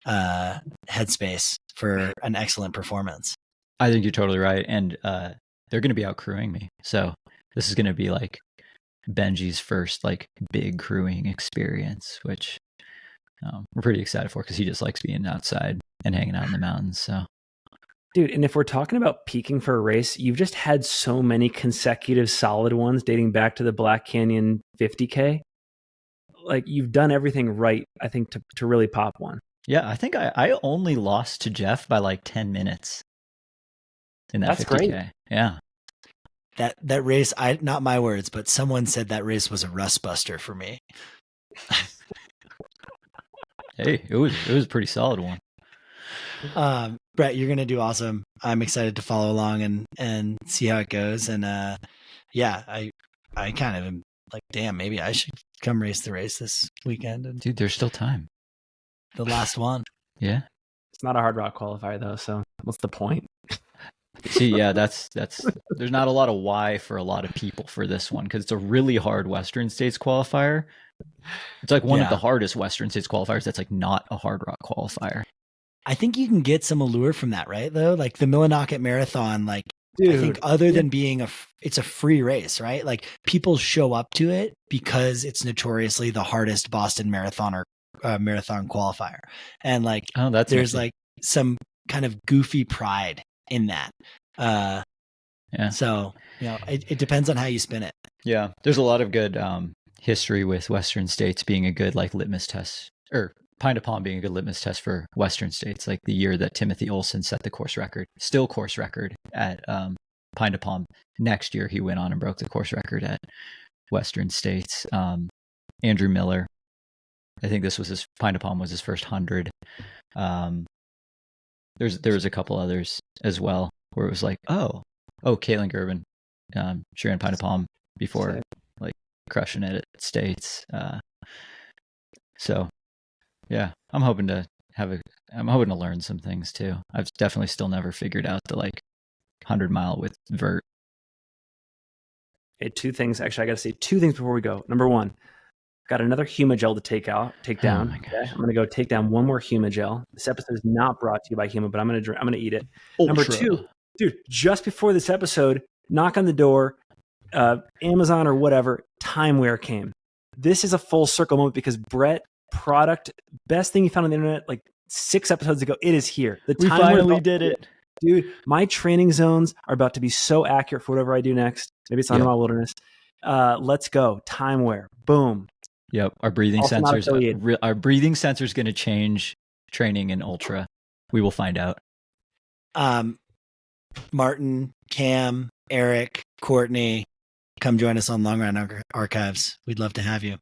headspace for an excellent performance. I think you're totally right. And they're going to be out crewing me. So this is going to be like Benji's first like big crewing experience, which we're pretty excited for because he just likes being outside and hanging out in the mountains. So, dude, and if we're talking about peaking for a race, you've just had so many consecutive solid ones dating back to the Black Canyon 50K. Like you've done everything right, I think, to really pop one. Yeah, I think I only lost to Jeff by like 10 minutes in that 50K. Great. Yeah. That race, not my words, but someone said that race was a rust buster for me. Hey, it was a pretty solid one. Brett, you're going to do awesome. I'm excited to follow along and see how it goes. And yeah, I kind of am like, damn, maybe I should come race the race this weekend. And dude, there's still time. The last one. Yeah. It's not a hard rock qualifier though, so what's the point? See, yeah, that's there's not a lot of why for a lot of people for this one because it's a really hard Western States qualifier. It's like one of the hardest Western States qualifiers that's like not a hard rock qualifier. I think you can get some allure from that, right? Though, like the Millinocket Marathon, like dude, I think other than being it's a free race, right? Like people show up to it because it's notoriously the hardest Boston Marathon or marathon qualifier, and like there's like some kind of goofy pride in that. Yeah. So it depends on how you spin it. Yeah, there's a lot of good history with Western States being a good like litmus test, or Pine to Palm being a good litmus test for Western States. Like the year that Timothy Olson set the course record at Pine to Palm. Next year he went on and broke the course record at Western States. Andrew Miller, I think this was Pine to Palm was his first 100. There was a couple others as well where it was like, oh, Caitlin Gervin, she ran Pine to Palm before, like crushing it at States. So yeah, I'm hoping to learn some things too. I've definitely still never figured out the like 100-mile with vert. Okay, two things. Actually, I got to say two things before we go. Number one, got another Humagel to take down. Okay? I'm going to go take down one more Humagel. This episode is not brought to you by Huma, but I'm going to eat it. Ultra. Number two, dude, just before this episode, knock on the door, Amazon or whatever, Tymewear came. This is a full circle moment because Brett, product, best thing you found on the internet like 6 episodes ago, it is here. We finally did it. Dude, my training zones are about to be so accurate for whatever I do next. Maybe it's Undermile Wilderness. Let's go. Tymewear. Boom. Yep. Our breathing Also not sensors. affiliated. Our breathing sensor is going to change training in ultra. We will find out. Martin, Cam, Eric, Courtney, come join us on Long Run Archives. We'd love to have you.